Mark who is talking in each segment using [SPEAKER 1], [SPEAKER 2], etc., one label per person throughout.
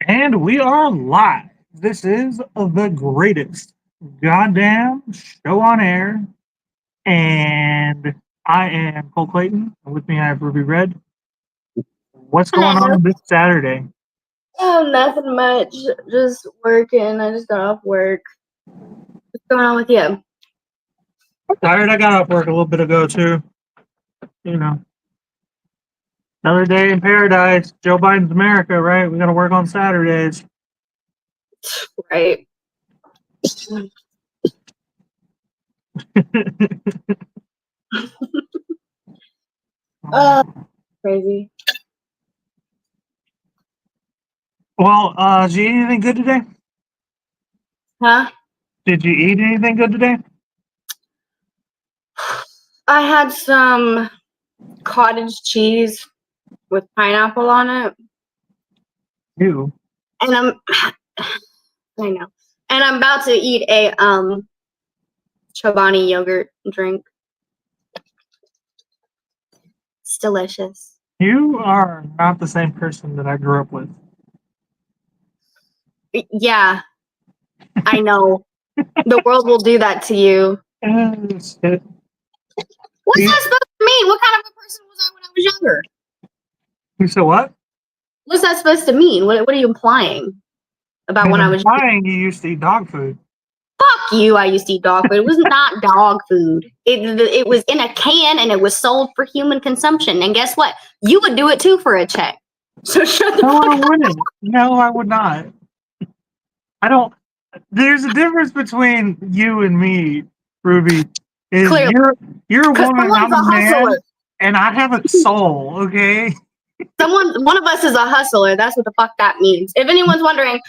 [SPEAKER 1] And we are live. This is the greatest goddamn show on air. And I am Cole Clayton. And with me, I have Ruby Red. What's going
[SPEAKER 2] Hello.
[SPEAKER 1] on this Saturday?
[SPEAKER 2] Oh, nothing much. Just working. I just got off work. What's going on with you?
[SPEAKER 1] Tired. I got off work a little bit ago, too. You know, another day in paradise. Joe Biden's America, right? We got to work on Saturdays.
[SPEAKER 2] Right. Crazy.
[SPEAKER 1] Well, did you eat anything good today?
[SPEAKER 2] Huh?
[SPEAKER 1] Did you eat anything good today?
[SPEAKER 2] I had some cottage cheese with pineapple on it.
[SPEAKER 1] You.
[SPEAKER 2] And I know. And I'm about to eat a Chobani yogurt drink. It's delicious.
[SPEAKER 1] You are not the same person that I grew up with.
[SPEAKER 2] Yeah, I know. The world will do that to you.
[SPEAKER 1] What's
[SPEAKER 2] that supposed to mean? What kind of a person was I when I was younger?
[SPEAKER 1] You said what?
[SPEAKER 2] What's that supposed to mean? What are you implying about when I was
[SPEAKER 1] implying you used to eat dog food?
[SPEAKER 2] Fuck you! I used to eat dog food. It was not dog food. It was in a can and it was sold for human consumption. And guess what? You would do it too for a check. So shut the
[SPEAKER 1] No,
[SPEAKER 2] fuck
[SPEAKER 1] I
[SPEAKER 2] up.
[SPEAKER 1] wouldn't. No, I would not. I don't. There's a difference between you and me, Ruby. Is
[SPEAKER 2] Clearly.
[SPEAKER 1] you're a woman, I'm
[SPEAKER 2] someone's
[SPEAKER 1] a
[SPEAKER 2] a
[SPEAKER 1] man,
[SPEAKER 2] hustler.
[SPEAKER 1] and I have a soul. Okay.
[SPEAKER 2] One of us is a hustler. That's what the fuck that means. If anyone's wondering,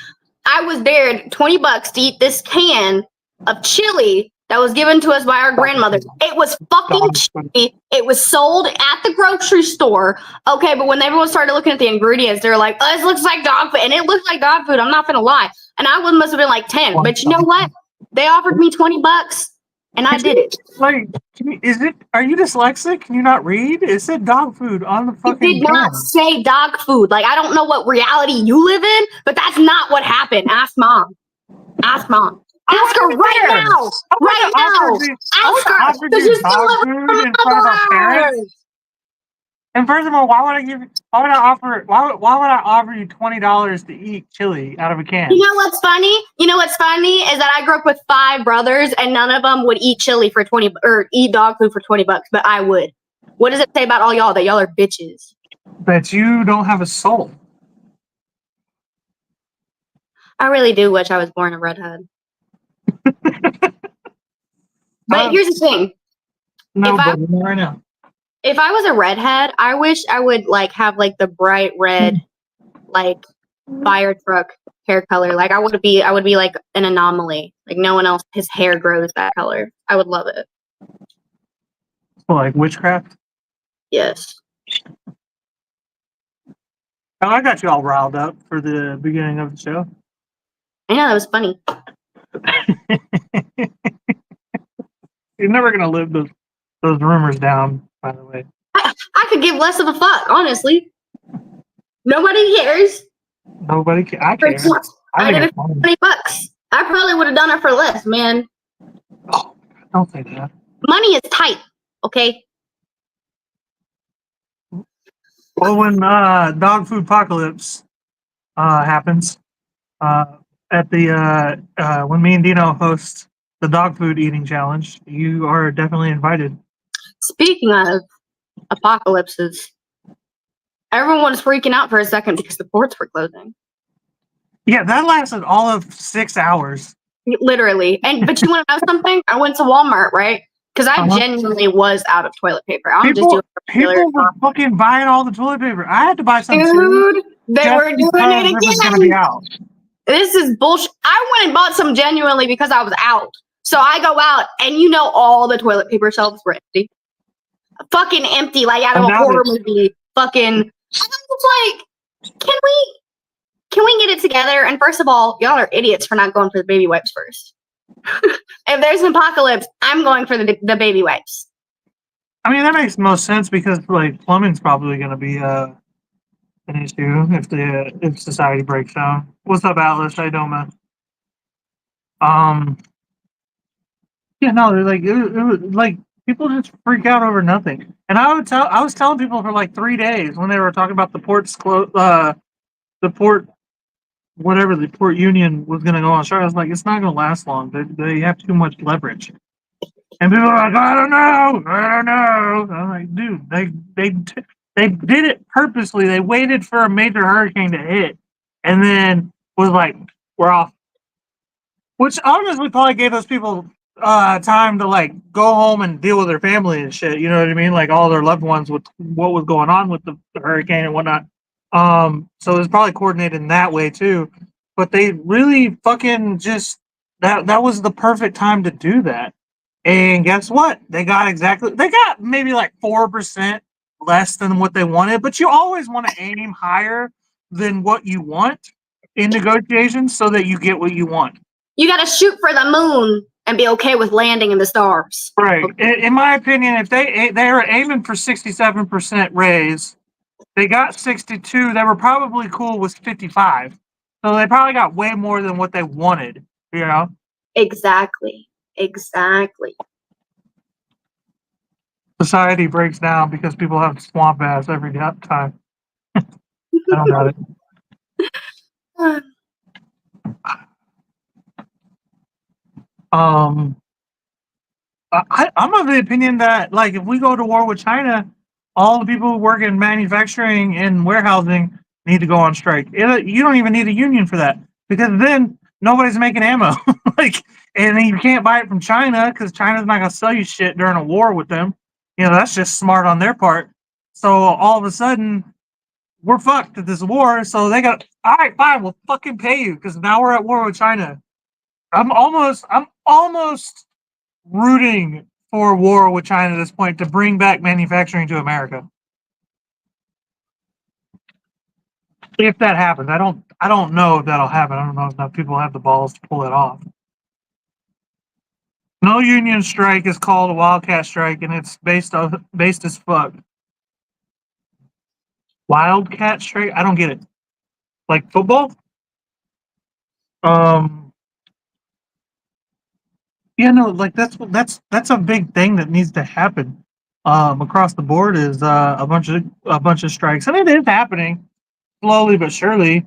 [SPEAKER 2] I was dared $20 to eat this can of chili that was given to us by our grandmother. It was fucking chili. It was sold at the grocery store. Okay, but when everyone started looking at the ingredients, they were like, "Oh, this looks like dog food," and it looked like dog food. I'm not gonna lie. And I must have been like 10. But you know what? They offered me $20, and I did it.
[SPEAKER 1] Like, are you dyslexic? Can you not read? It said dog food on the fucking.
[SPEAKER 2] It did not say dog food. Like, I don't know what reality you live in, but that's not what happened. Ask mom. Ask mom. Ask her right now. Right now. Ask her.
[SPEAKER 1] Because you dog food in front of our parents. And first of all, why would I offer you $20 to eat chili out of a can?
[SPEAKER 2] You know what's funny? Is that I grew up with 5 brothers and none of them would eat chili for 20 or eat dog food for $20, but I would. What does it say about all y'all that y'all are bitches?
[SPEAKER 1] That you don't have a soul.
[SPEAKER 2] I really do wish I was born a redhead. But here's the thing.
[SPEAKER 1] No, but not right now.
[SPEAKER 2] If I was a redhead, I wish I would like have like the bright red, like fire truck hair color. Like I would be like an anomaly. Like no one else, his hair grows that color. I would love it.
[SPEAKER 1] So like witchcraft?
[SPEAKER 2] Yes.
[SPEAKER 1] Oh, I got you all riled up for the beginning of the show.
[SPEAKER 2] I know, that was funny.
[SPEAKER 1] You're never gonna live those rumors down, by the way.
[SPEAKER 2] I could give less of a fuck, honestly. Nobody cares.
[SPEAKER 1] Nobody cares. I care.
[SPEAKER 2] I did it for $20. I probably would have done it for less, man.
[SPEAKER 1] Oh, don't say that.
[SPEAKER 2] Money is tight, okay?
[SPEAKER 1] Well, when dog food apocalypse happens, at the when me and Dino host the dog food eating challenge, you are definitely invited.
[SPEAKER 2] Speaking of apocalypses, everyone was freaking out for a second because the ports were closing.
[SPEAKER 1] Yeah, that lasted all of 6 hours.
[SPEAKER 2] Literally. But you want to know something? I went to Walmart, right? Because I genuinely was out of toilet paper.
[SPEAKER 1] People were fucking buying all the toilet paper. I had to buy some
[SPEAKER 2] too. Dude, they were doing it again.
[SPEAKER 1] It was gonna be out.
[SPEAKER 2] This is bullshit. I went and bought some genuinely because I was out. So I go out and all the toilet paper shelves were empty. Fucking empty, like out of a horror movie. Fucking. And I was like, can we get it together? And first of all, y'all are idiots for not going for the baby wipes first. If there's an apocalypse, I'm going for the baby wipes.
[SPEAKER 1] I mean, that makes most sense because like plumbing's probably going to be an issue if society breaks down. What's up, Atlas? How you doing, man? Um, yeah, no, they're like it was like people just freak out over nothing. And I was telling people for like 3 days when they were talking about the port whatever the port union was going to go on strike. I was like, it's not going to last long. They have too much leverage. And people are like, I don't know, I don't know. I'm like, dude, they did it purposely. They waited for a major hurricane to hit, and then was like, we're off. Which honestly probably gave those people time to like go home and deal with their family and shit. You know what I mean? Like all their loved ones with what was going on with the hurricane and whatnot. So it was probably coordinated in that way too. But they really fucking just that was the perfect time to do that. And guess what? They got maybe like 4% less than what they wanted, but you always want to aim higher than what you want in negotiations so that you get what you want.
[SPEAKER 2] You got to shoot for the moon and be okay with landing in the stars.
[SPEAKER 1] Right. In my opinion, if they were aiming for 67% raise, they got 62. They were probably cool with 55. So they probably got way more than what they wanted. You know.
[SPEAKER 2] Exactly.
[SPEAKER 1] Society breaks down because people have swamp ass every time. I don't got it. I'm of the opinion that like if we go to war with China, all the people who work in manufacturing and warehousing need to go on strike. You don't even need a union for that because then nobody's making ammo. Like, and then you can't buy it from China because China's not gonna sell you shit during a war with them. You know, that's just smart on their part. So all of a sudden, we're fucked at this war. So they got, all right, fine, we'll fucking pay you because now we're at war with China. I'm almost rooting for war with China at this point to bring back manufacturing to America. If that happens, I don't know if that'll happen. I don't know if enough people have the balls to pull it off. No union strike is called a wildcat strike, and it's based as fuck. Wildcat strike? I don't get it. Like football? Yeah, no, like that's a big thing that needs to happen across the board is a bunch of strikes, and it is happening slowly but surely.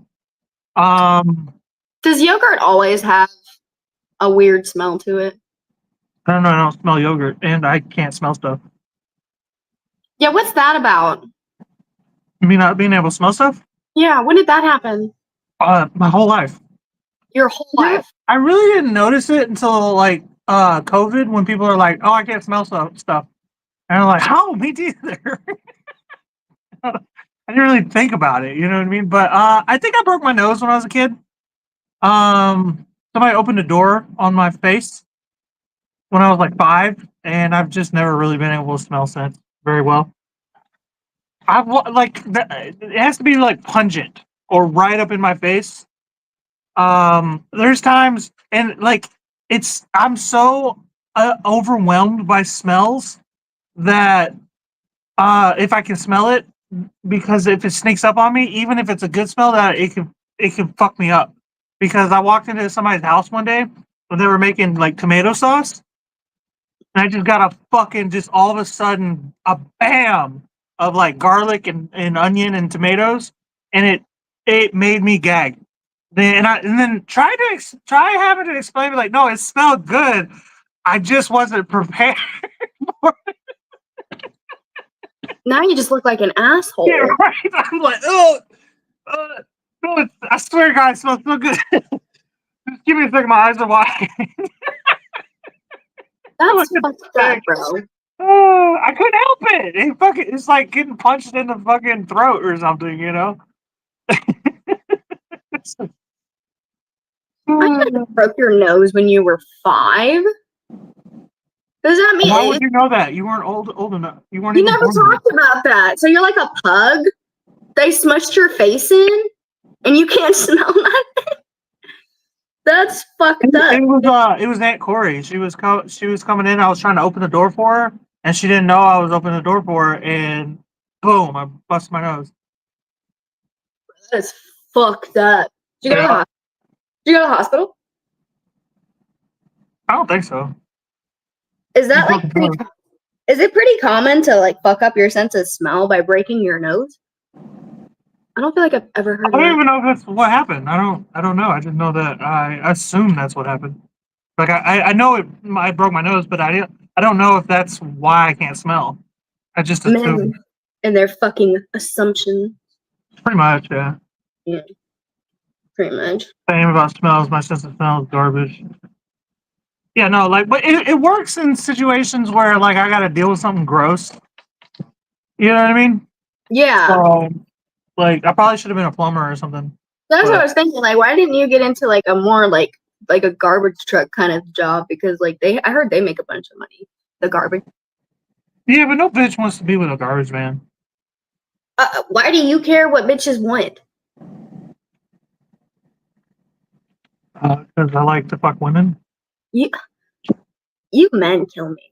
[SPEAKER 2] Does yogurt always have a weird smell to it?
[SPEAKER 1] I don't know. I don't smell yogurt, and I can't smell stuff.
[SPEAKER 2] Yeah, what's that about?
[SPEAKER 1] You mean not being able to smell stuff?
[SPEAKER 2] Yeah, when did that happen?
[SPEAKER 1] My whole life.
[SPEAKER 2] Your whole life? I
[SPEAKER 1] really didn't notice it until like COVID when people are like, "Oh, I can't smell stuff," and I'm like, "Oh, me neither." I didn't really think about it, you know what I mean? But I think I broke my nose when I was a kid. Somebody opened a door on my face when I was like 5, and I've just never really been able to smell scent very well. It has to be like pungent or right up in my face. There's times and like I'm so overwhelmed by smells that if I can smell it, because if it sneaks up on me, even if it's a good smell, that it can fuck me up. Because I walked into somebody's house one day when they were making like tomato sauce, and I just got a fucking just all of a sudden a bam of like garlic and onion and tomatoes, and it made me gag. And then try having to explain it like, no, it smelled good. I just wasn't prepared.
[SPEAKER 2] Now you just look like an asshole.
[SPEAKER 1] Yeah, right. I'm like, oh, I swear to God, it smells so good. Just give me a second, my eyes are watering.
[SPEAKER 2] That's fucked up, bro.
[SPEAKER 1] I couldn't help it. It's like getting punched in the fucking throat or something, you know?
[SPEAKER 2] I could have broke your nose when you were 5. Does that mean?
[SPEAKER 1] Why would you know that? You weren't old enough. You weren't.
[SPEAKER 2] You never talked about that. So you're like a pug. They smushed your face in, and you can't smell nothing. That's fucked up.
[SPEAKER 1] It was Aunt Corey. She was coming in. I was trying to open the door for her, and she didn't know I was opening the door for her. And boom, I busted my nose.
[SPEAKER 2] That's fucked up. Did you go to the hospital? Did you go to the hospital?
[SPEAKER 1] I don't think so.
[SPEAKER 2] Is that like pretty? Is it pretty common to like fuck up your sense of smell by breaking your nose? I don't feel like I've ever heard
[SPEAKER 1] I
[SPEAKER 2] of
[SPEAKER 1] don't
[SPEAKER 2] that.
[SPEAKER 1] even know if that's what happened. I don't know. I just know that I assume that's what happened. Like I know I broke my nose, but I don't know if that's why I can't smell. I just assume.
[SPEAKER 2] Men and their fucking assumption.
[SPEAKER 1] Pretty much, yeah.
[SPEAKER 2] Yeah, pretty much.
[SPEAKER 1] Same about smells. My sense of smell is garbage. Yeah, no, like, but it works in situations where like I got to deal with something gross. You know what I mean?
[SPEAKER 2] Yeah,
[SPEAKER 1] So, like, I probably should have been a plumber or something.
[SPEAKER 2] that's what I
[SPEAKER 1] But
[SPEAKER 2] was thinking. Like, why didn't you get into like a more like a garbage truck kind of job? Because like I heard they make a bunch of money. The garbage.
[SPEAKER 1] yeah, but no bitch wants to be with a garbage man.
[SPEAKER 2] Why do you care what bitches want?
[SPEAKER 1] Because I like to fuck women.
[SPEAKER 2] You men kill me.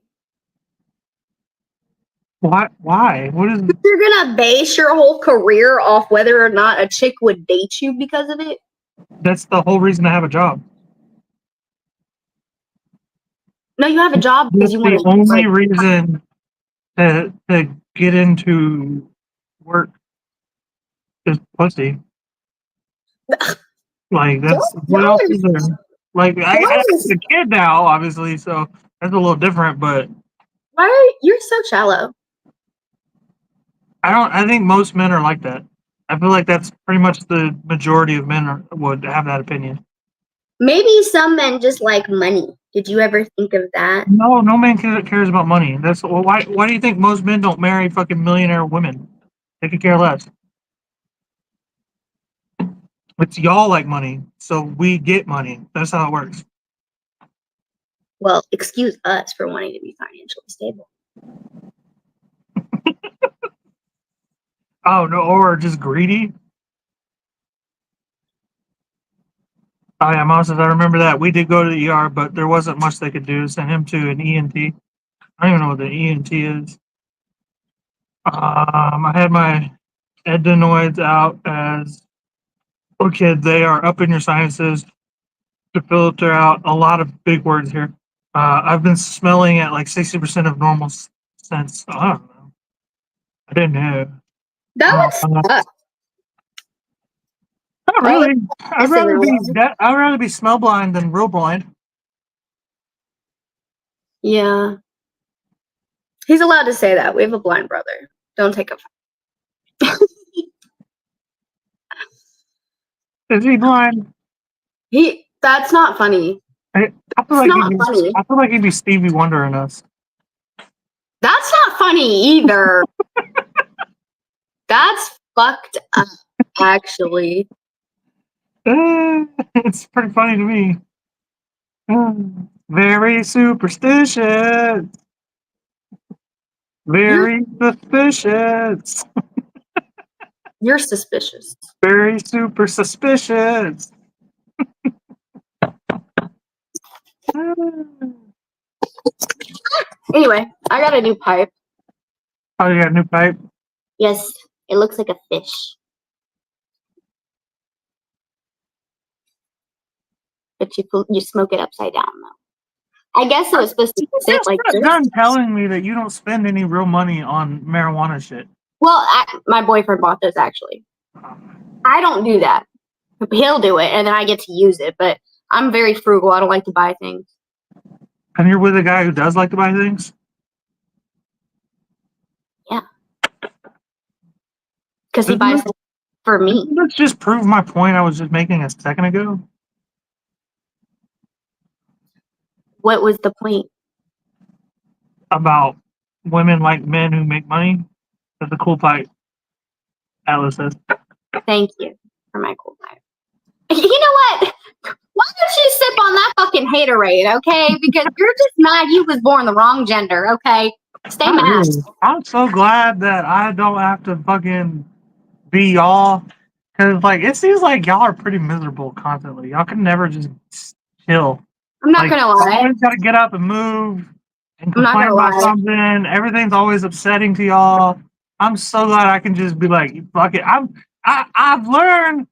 [SPEAKER 1] Why? Why? What is?
[SPEAKER 2] You're gonna base your whole career off whether or not a chick would date you because of it?
[SPEAKER 1] That's the whole reason I have a job.
[SPEAKER 2] No, you have a job because
[SPEAKER 1] That's
[SPEAKER 2] you want
[SPEAKER 1] the
[SPEAKER 2] to
[SPEAKER 1] only
[SPEAKER 2] like.
[SPEAKER 1] reason to get into work is pussy. Like that's what else is there? Like I have a kid now, obviously, so that's a little different. But
[SPEAKER 2] Why are you're so shallow?
[SPEAKER 1] I don't. I think most men are like that. I feel like that's pretty much the majority of men would have that opinion.
[SPEAKER 2] Maybe some men just like money. Did you ever think of that?
[SPEAKER 1] No, no man cares about money. That's well, why. Why do you think most men don't marry fucking millionaire women? They could care less. It's y'all like money, so we get money. That's how it works.
[SPEAKER 2] Well, excuse us for wanting to be financially stable.
[SPEAKER 1] Oh no, or just greedy. Oh yeah, Mom says I remember that. We did go to the ER, but there wasn't much they could do. Send him to an ENT. I don't even know what the ENT is. I had my adenoids out as a kid. They are up in your sinuses to filter out a lot of big words here. I've been smelling at like 60% of normal since I don't know. I didn't know.
[SPEAKER 2] That would suck.
[SPEAKER 1] Not
[SPEAKER 2] All
[SPEAKER 1] really.
[SPEAKER 2] this in their life.
[SPEAKER 1] I'd rather be smell blind than real blind.
[SPEAKER 2] Yeah. He's allowed to say that. We have a blind brother. Don't take offense.
[SPEAKER 1] Is he blind?
[SPEAKER 2] That's not funny.
[SPEAKER 1] I feel
[SPEAKER 2] It's
[SPEAKER 1] like
[SPEAKER 2] not funny.
[SPEAKER 1] I feel like he'd be Stevie Wonder in us.
[SPEAKER 2] That's not funny either. That's fucked up, actually.
[SPEAKER 1] It's pretty funny to me. Very superstitious. Very suspicious.
[SPEAKER 2] You're suspicious.
[SPEAKER 1] Very super suspicious.
[SPEAKER 2] Anyway, I got a new pipe.
[SPEAKER 1] Oh, you got a new pipe?
[SPEAKER 2] Yes, it looks like a fish. But you smoke it upside down though. I guess it was supposed to sit like this.
[SPEAKER 1] Done telling me that you don't spend any real money on marijuana shit.
[SPEAKER 2] Well, my boyfriend bought this actually. I don't do that. He'll do it, and then I get to use it. But I'm very frugal. I don't like to buy things.
[SPEAKER 1] And you're with a guy who does like to buy things?
[SPEAKER 2] Yeah. Because he buys them for me.
[SPEAKER 1] Let's just prove my point I was just making a second ago.
[SPEAKER 2] What was the point?
[SPEAKER 1] About women like men who make money. That's a cool pipe. Atlas says.
[SPEAKER 2] Thank you for my cool pipe. You know what? Why don't you sip on that fucking haterade, okay? Because you're just mad you was born the wrong gender, okay? Stay mad.
[SPEAKER 1] I'm so glad that I don't have to fucking be y'all. Because, like, it seems like y'all are pretty miserable constantly. Y'all can never just chill.
[SPEAKER 2] I'm not gonna lie.
[SPEAKER 1] Always got to get up and move and
[SPEAKER 2] I'm not
[SPEAKER 1] complain
[SPEAKER 2] gonna
[SPEAKER 1] about
[SPEAKER 2] lie.
[SPEAKER 1] something. Everything's always upsetting to y'all. I'm so glad I can just be like, fuck it. I'm I've learned,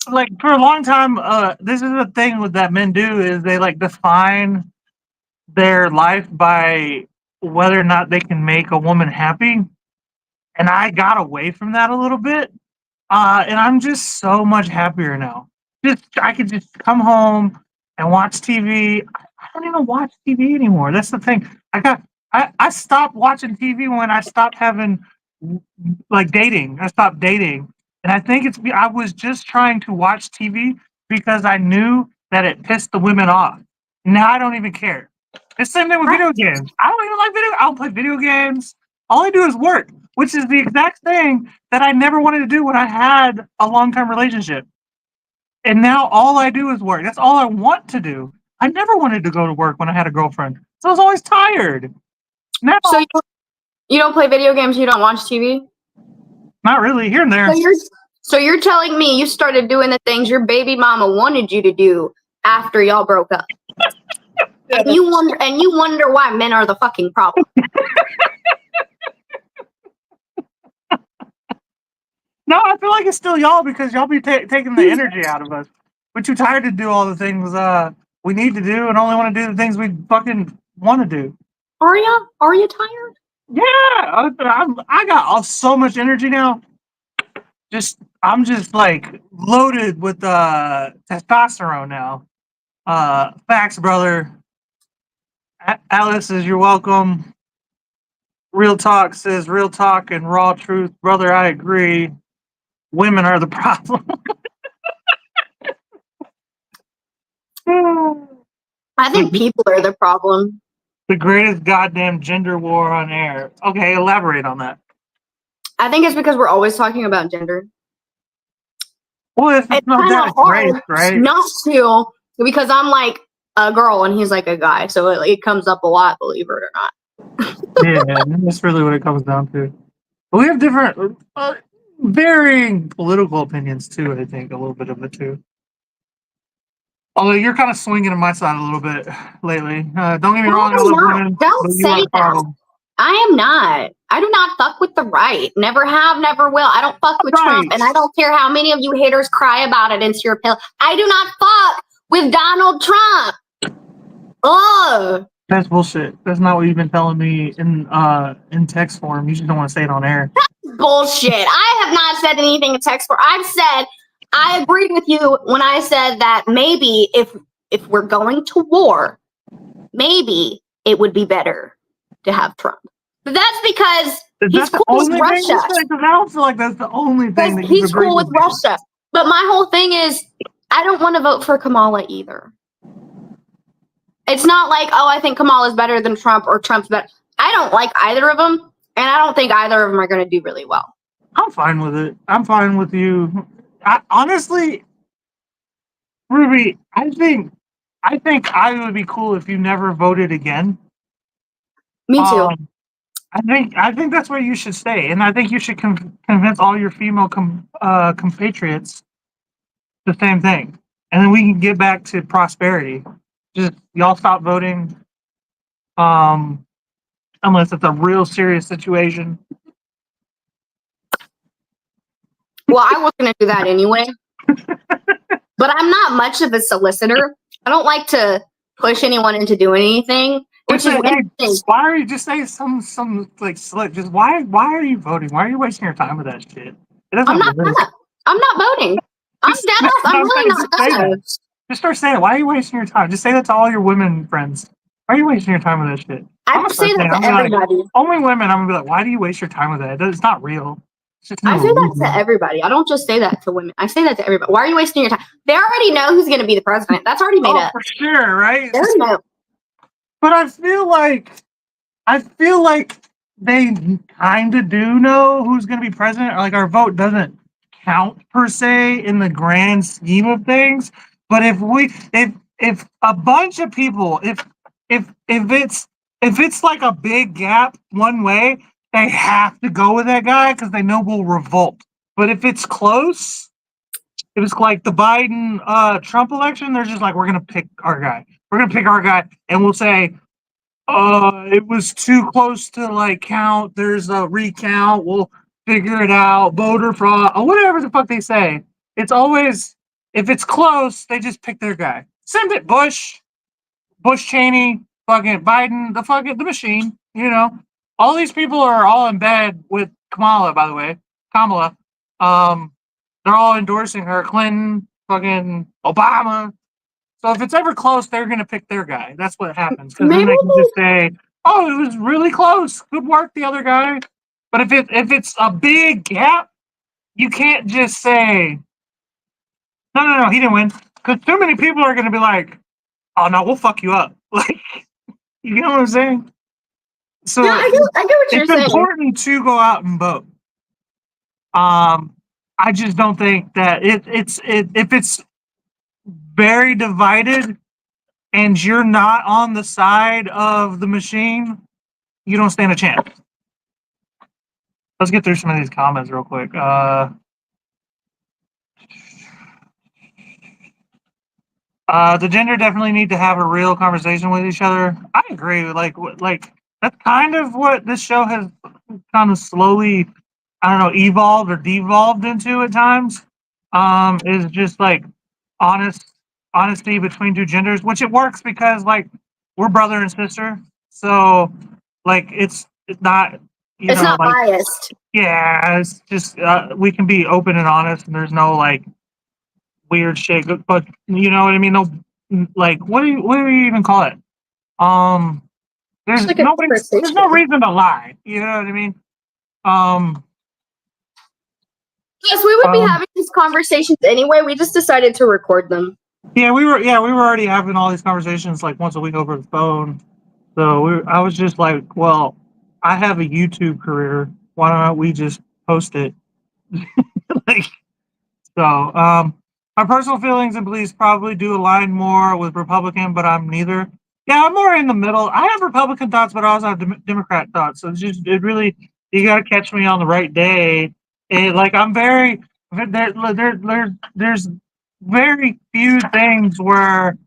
[SPEAKER 1] like, for a long time, this is the thing with that men do is they like define their life by whether or not they can make a woman happy. And I got away from that a little bit. And I'm just so much happier now. Just I could just come home and watch TV. I don't even watch TV anymore. That's the thing. I stopped watching TV when I stopped having like dating. I stopped dating. And I think I was just trying to watch TV because I knew that it pissed the women off. Now I don't even care. It's the same thing with video games. I don't even like video. I don't play video games. All I do is work, which is the exact thing that I never wanted to do when I had a long-term relationship. And now all I do is work. That's all I want to do. I never wanted to go to work when I had a girlfriend. So I was always tired. Now,
[SPEAKER 2] So you don't play video games, you don't watch TV?
[SPEAKER 1] not really, here and there.
[SPEAKER 2] So you're telling me you started doing the things your baby mama wanted you to do after y'all broke up. And you wonder why men are the fucking problem.
[SPEAKER 1] No, I feel like it's still y'all because y'all be taking the energy out of us. We're too tired to do all the things we need to do and only want to do the things we fucking want to do.
[SPEAKER 2] Are ya? Are you tired?
[SPEAKER 1] Yeah, I got so much energy now. I'm just like loaded with testosterone now. Facts, brother. Alice says you're welcome. Real talk says real talk and raw truth, brother. I agree. Women are the problem.
[SPEAKER 2] I think people are the problem.
[SPEAKER 1] The greatest goddamn gender war on air. Okay, elaborate on that.
[SPEAKER 2] I think it's because we're always talking about gender.
[SPEAKER 1] Well, it's
[SPEAKER 2] It's
[SPEAKER 1] not
[SPEAKER 2] kind
[SPEAKER 1] that
[SPEAKER 2] of hard
[SPEAKER 1] great, right?
[SPEAKER 2] not to, because I'm like a girl and he's like a guy, so it comes up a lot, believe it or not.
[SPEAKER 1] Yeah, that's really what it comes down to. But we have different, varying political opinions too. I think a little bit of it too. Although you're kind of swinging to my side a little bit lately. Don't get me wrong, I love women.
[SPEAKER 2] Don't
[SPEAKER 1] but you
[SPEAKER 2] say
[SPEAKER 1] are the
[SPEAKER 2] that.
[SPEAKER 1] problem.
[SPEAKER 2] I am not. I do not fuck with the right. Never have, never will. I don't fuck with Trump, and I don't care how many of you haters cry about it into your pill. I do not fuck with Donald Trump. Ugh.
[SPEAKER 1] That's bullshit. That's not what you've been telling me in text form. You just don't want to say it on air.
[SPEAKER 2] Bullshit. I have not said anything in text form. I've said I agreed with you when I said that maybe if we're going to war, maybe it would be better to have Trump. But that's because he's cool with Russia.
[SPEAKER 1] I don't feel like that's the only thing that
[SPEAKER 2] he's cool with Russia. But my whole thing is, I don't want to vote for Kamala either. It's not like, oh, I think Kamala's better than Trump or Trump's better. I don't like either of them, and I don't think either of them are going to do really well.
[SPEAKER 1] I'm fine with it. I'm fine with you. Honestly, Ruby, I think I would be cool if you never voted again.
[SPEAKER 2] Me too.
[SPEAKER 1] I think that's where you should stay, and I think you should convince all your female compatriots the same thing, and then we can get back to prosperity. Just y'all stop voting, unless it's a real serious situation.
[SPEAKER 2] Well, I was going to do that anyway, but I'm not much of a solicitor. I don't like to push anyone into doing anything. Which is
[SPEAKER 1] why are you just saying some like slick? Just why are you voting? Why are you wasting your time with that shit?
[SPEAKER 2] I'm not voting. I'm dead ass. I'm really not gonna.
[SPEAKER 1] Just start saying it. Why are you wasting your time? Just say that to all your women friends. Why are you wasting your time with that shit?
[SPEAKER 2] I say that to everybody.
[SPEAKER 1] Like, only women. I'm gonna be like, why do you waste your time with that? It's not real.
[SPEAKER 2] I say that to everybody. I don't just say that to women. I say that to everybody. Why are you wasting your time? They already know who's going to be the president. That's already made up.
[SPEAKER 1] For sure, right?
[SPEAKER 2] They already know.
[SPEAKER 1] But I feel like they kind of do know who's going to be president. Or like our vote doesn't count per se in the grand scheme of things. But if a bunch of people, if it's like a big gap one way, they have to go with that guy because they know we'll revolt. But if it's close, if it's like the Biden Trump election, they're just like, we're gonna pick our guy. We're gonna pick our guy, and we'll say, it was too close to like count. There's a recount. We'll figure it out, voter fraud, or whatever the fuck they say. It's always, if it's close, they just pick their guy. Send it, Bush Cheney, fucking Biden, the machine, All these people are all in bed with Kamala, by the way. Kamala. They're all endorsing her. Clinton, fucking Obama. So if it's ever close, they're gonna pick their guy. That's what happens. Because then they can just say, "Oh, it was really close. Good work, the other guy." But if it's a big gap, you can't just say, "No, he didn't win," because too many people are gonna be like, "Oh no, we'll fuck you up." Like, you know what I'm saying? So
[SPEAKER 2] yeah, I get what you're saying.
[SPEAKER 1] It's important to go out and vote. I just don't think that if it's very divided and you're not on the side of the machine, you don't stand a chance. Let's get through some of these comments real quick. The gender definitely need to have a real conversation with each other. I agree. Like that's kind of what this show has kind of slowly, I don't know, evolved or devolved into at times. Is just like honesty between two genders, which it works because like we're brother and sister. So like it's not,
[SPEAKER 2] it's not
[SPEAKER 1] like,
[SPEAKER 2] biased.
[SPEAKER 1] yeah, it's just we can be open and honest, and there's no like weird shit. But you know what I mean? No, like what do you even call it? There's
[SPEAKER 2] Like
[SPEAKER 1] there's no reason to lie. You know what I mean?
[SPEAKER 2] Yes, we would be having these conversations anyway. We just decided to record them.
[SPEAKER 1] Yeah, we were already having all these conversations like once a week over the phone. So I was just like, well, I have a YouTube career. Why don't we just post it? Like, so, my personal feelings and beliefs probably do align more with Republican, but I'm neither. Yeah, I'm more in the middle. I have Republican thoughts, but I also have Democrat thoughts. So it really, you got to catch me on the right day. Like I'm very there's very few things where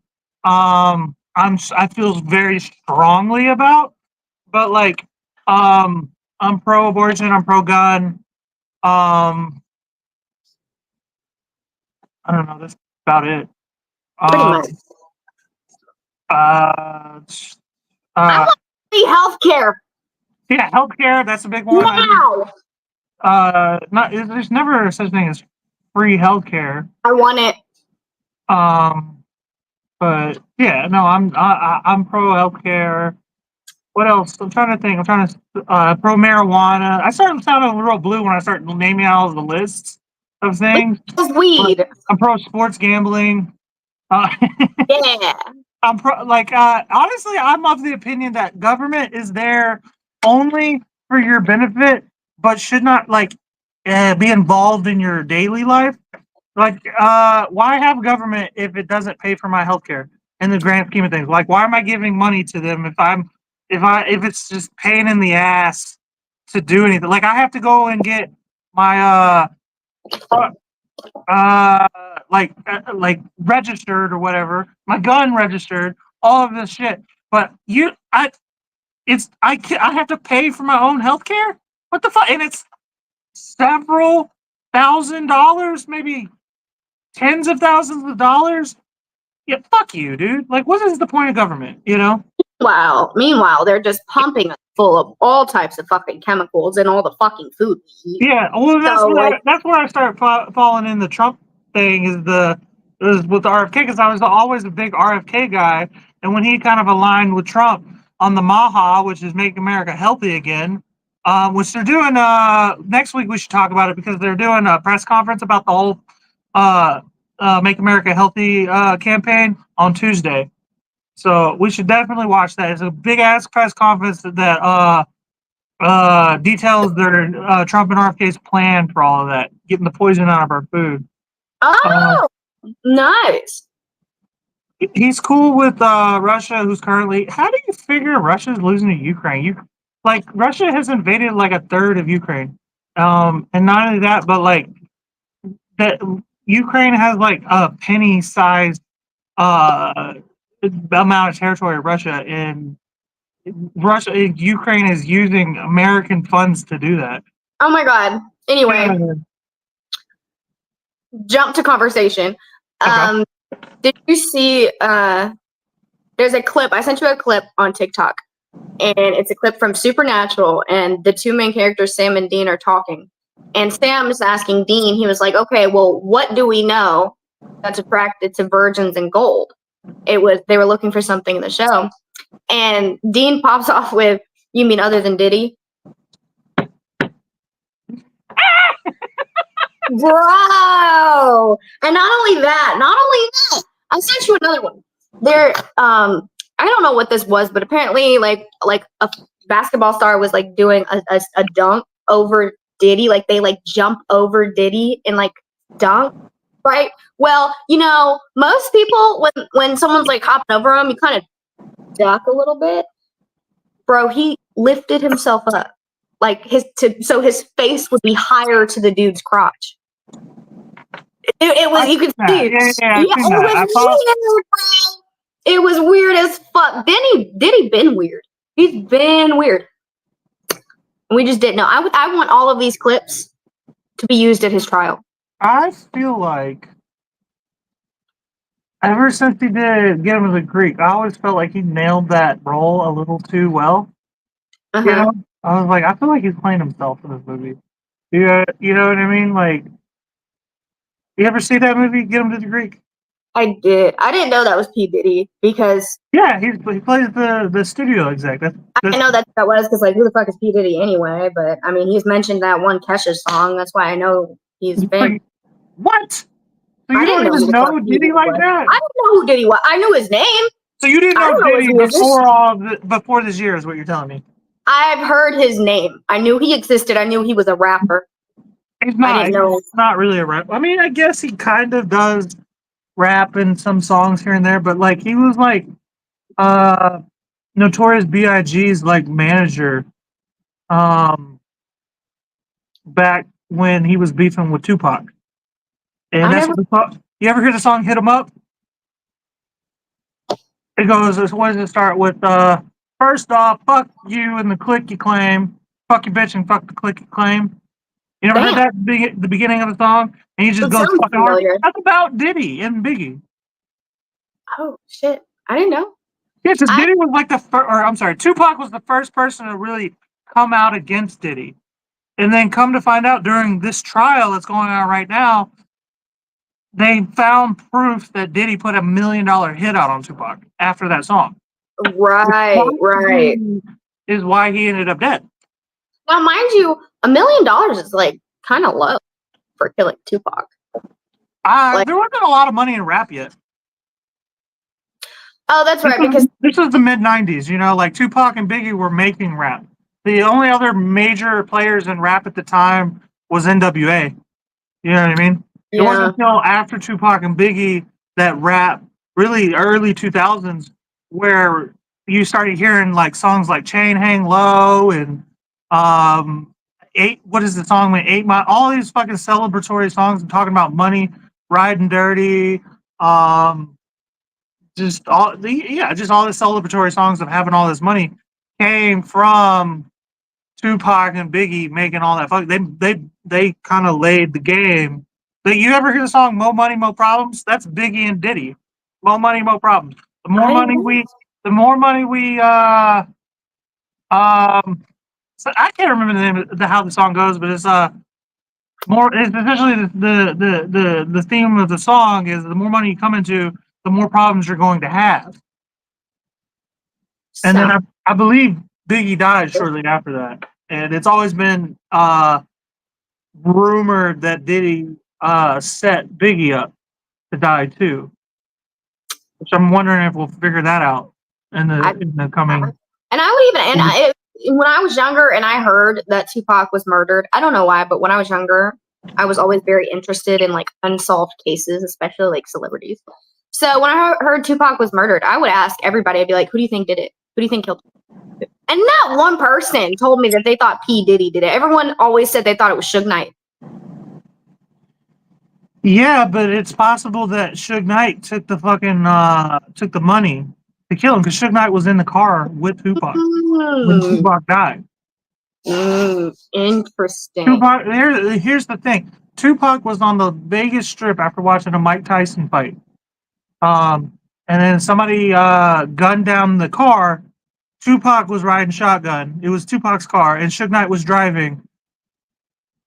[SPEAKER 1] I feel very strongly about, but like I'm pro-abortion, I'm pro-gun. I don't know. That's about it.
[SPEAKER 2] Pretty much.
[SPEAKER 1] I
[SPEAKER 2] want to see healthcare.
[SPEAKER 1] Yeah, healthcare. That's a big one.
[SPEAKER 2] Wow.
[SPEAKER 1] There's never such thing as free healthcare.
[SPEAKER 2] I want it.
[SPEAKER 1] But yeah, no, I'm pro healthcare. What else? I'm trying to think. I'm trying to pro marijuana. I started sounding real blue when I started naming out all the lists of things.
[SPEAKER 2] Weed.
[SPEAKER 1] I'm pro sports gambling.
[SPEAKER 2] Yeah.
[SPEAKER 1] I'm honestly, I'm of the opinion that government is there only for your benefit, but should not be involved in your daily life. Like, why have government if it doesn't pay for my healthcare in the grand scheme of things? Like, why am I giving money to them if it's just pain in the ass to do anything? Like, I have to go and get my like registered or whatever, my gun registered, all of this shit. But I have to pay for my own healthcare. What the fuck? And it's several $1,000s, maybe tens of thousands of dollars. Yeah, fuck you, dude. Like, what is the point of government?
[SPEAKER 2] Wow. Meanwhile, they're just pumping us full of all types of fucking chemicals and all the fucking food we eat.
[SPEAKER 1] Yeah, well, that's where I start falling in the Trump thing is with the RFK, because I was always a big RFK guy, and when he kind of aligned with Trump on the MAHA, which is Make America Healthy Again, which they're doing next week. We should talk about it because they're doing a press conference about the whole Make America Healthy campaign on Tuesday. So we should definitely watch that. It's a big ass press conference that details their Trump and RFK's plan for all of that, getting the poison out of our food.
[SPEAKER 2] Oh, nice.
[SPEAKER 1] He's cool with Russia, who's currently. How do you figure Russia's losing to Ukraine? Russia has invaded like a third of Ukraine, and not only that, but like that Ukraine has like a penny-sized amount of territory of Russia, and Ukraine is using American funds to do that.
[SPEAKER 2] Oh my god. Anyway, jump to conversation.
[SPEAKER 1] Okay.
[SPEAKER 2] Did you see? There's a clip. I sent you a clip on TikTok, and it's a clip from Supernatural, and the two main characters, Sam and Dean, are talking. And Sam is asking Dean. He was like, "Okay, well, what do we know that's attracted to virgins and gold?" They were looking for something in the show, and Dean pops off with, "You mean other than Diddy?" Bro, and not only that, I sent you another one. There, I don't know what this was, but apparently, like a basketball star was like doing a dunk over Diddy, like they like jump over Diddy and like dunk, right? Well, most people when someone's like hopping over him, you kind of duck a little bit. Bro, he lifted himself up like so his face would be higher to the dude's crotch. It was, you could see.
[SPEAKER 1] Yeah,
[SPEAKER 2] it was weird as fuck. Diddy been weird. He's been weird. We just didn't know. I want all of these clips to be used at his trial.
[SPEAKER 1] I feel like ever since he did Get Him to the Greek, I always felt like he nailed that role a little too well.
[SPEAKER 2] Uh-huh.
[SPEAKER 1] You know? I was like, I feel like he's playing himself in this movie. Yeah, you know what I mean? Like, you ever see that movie, Get Him to the Greek?
[SPEAKER 2] I did. I didn't know that was P. Diddy because
[SPEAKER 1] yeah, he plays the studio exec.
[SPEAKER 2] I know that was because like who the fuck is P. Diddy anyway? But I mean, he's mentioned that one Kesha song. That's why I know he's been.
[SPEAKER 1] What? So you
[SPEAKER 2] I
[SPEAKER 1] don't even know Diddy like that?
[SPEAKER 2] I didn't know who Diddy was. I knew his name.
[SPEAKER 1] So you didn't know Diddy before this year is what you're telling me?
[SPEAKER 2] I've heard his name. I knew he existed. I knew he was a rapper.
[SPEAKER 1] He's not. He's not really a rapper. I mean, I guess he kind of does rap in some songs here and there, but like he was like Notorious B.I.G.'s like manager back when he was beefing with Tupac. And that's what the song, you ever hear the song Hit 'Em Up? It goes, what does it start with? First off, fuck you and the clique you claim. Fuck your bitch and fuck the clique you claim. You never heard that at the beginning of the song? And he just goes fucking hard. That's about Diddy and Biggie.
[SPEAKER 2] Oh, shit. I didn't know.
[SPEAKER 1] Yeah, because Diddy was like Tupac was the first person to really come out against Diddy. And then come to find out during this trial that's going on right now, they found proof that Diddy put $1 million hit out on Tupac after that song.
[SPEAKER 2] Right.
[SPEAKER 1] Is why he ended up dead.
[SPEAKER 2] Now, mind you, $1 million is like kind of low for killing Tupac.
[SPEAKER 1] There wasn't a lot of money in rap yet.
[SPEAKER 2] Oh, that's right. Because
[SPEAKER 1] this was the mid '90s. Like Tupac and Biggie were making rap. The only other major players in rap at the time was NWA. You know what I mean? Yeah. It wasn't until after Tupac and Biggie that rap, really early 2000s, where you started hearing like songs like Chain Hang Low and what is the song with 8 Mile? All these fucking celebratory songs talking about money, riding dirty, just all the celebratory songs of having all this money came from Tupac and Biggie making all that fuck. They kind of laid the game. But you ever hear the song "Mo Money, Mo Problems"? That's Biggie and Diddy. Mo money, mo problems. The more money we so I can't remember the name of how the song goes, but it's it's essentially the theme of the song is the more money you come into, the more problems you're going to have. And then I believe Biggie died shortly after that. And it's always been rumored that Diddy set Biggie up to die too. Which I'm wondering if we'll figure that out in the coming.
[SPEAKER 2] And I would when I was younger and I heard that Tupac was murdered, I don't know why, but when I was younger, I was always very interested in like unsolved cases, especially like celebrities. So when I heard Tupac was murdered, I would ask everybody, I'd be like, who do you think did it? Who do you think killed him? And not one person told me that they thought P. Diddy did it. Everyone always said they thought it was Suge Knight.
[SPEAKER 1] Yeah, but it's possible that Suge Knight took the fucking took the money to kill him because Suge Knight was in the car with Tupac when Tupac died.
[SPEAKER 2] Interesting.
[SPEAKER 1] Tupac. Here's the thing. Tupac was on the Vegas Strip after watching a Mike Tyson fight. And then somebody gunned down the car. Tupac was riding shotgun. It was Tupac's car, and Suge Knight was driving.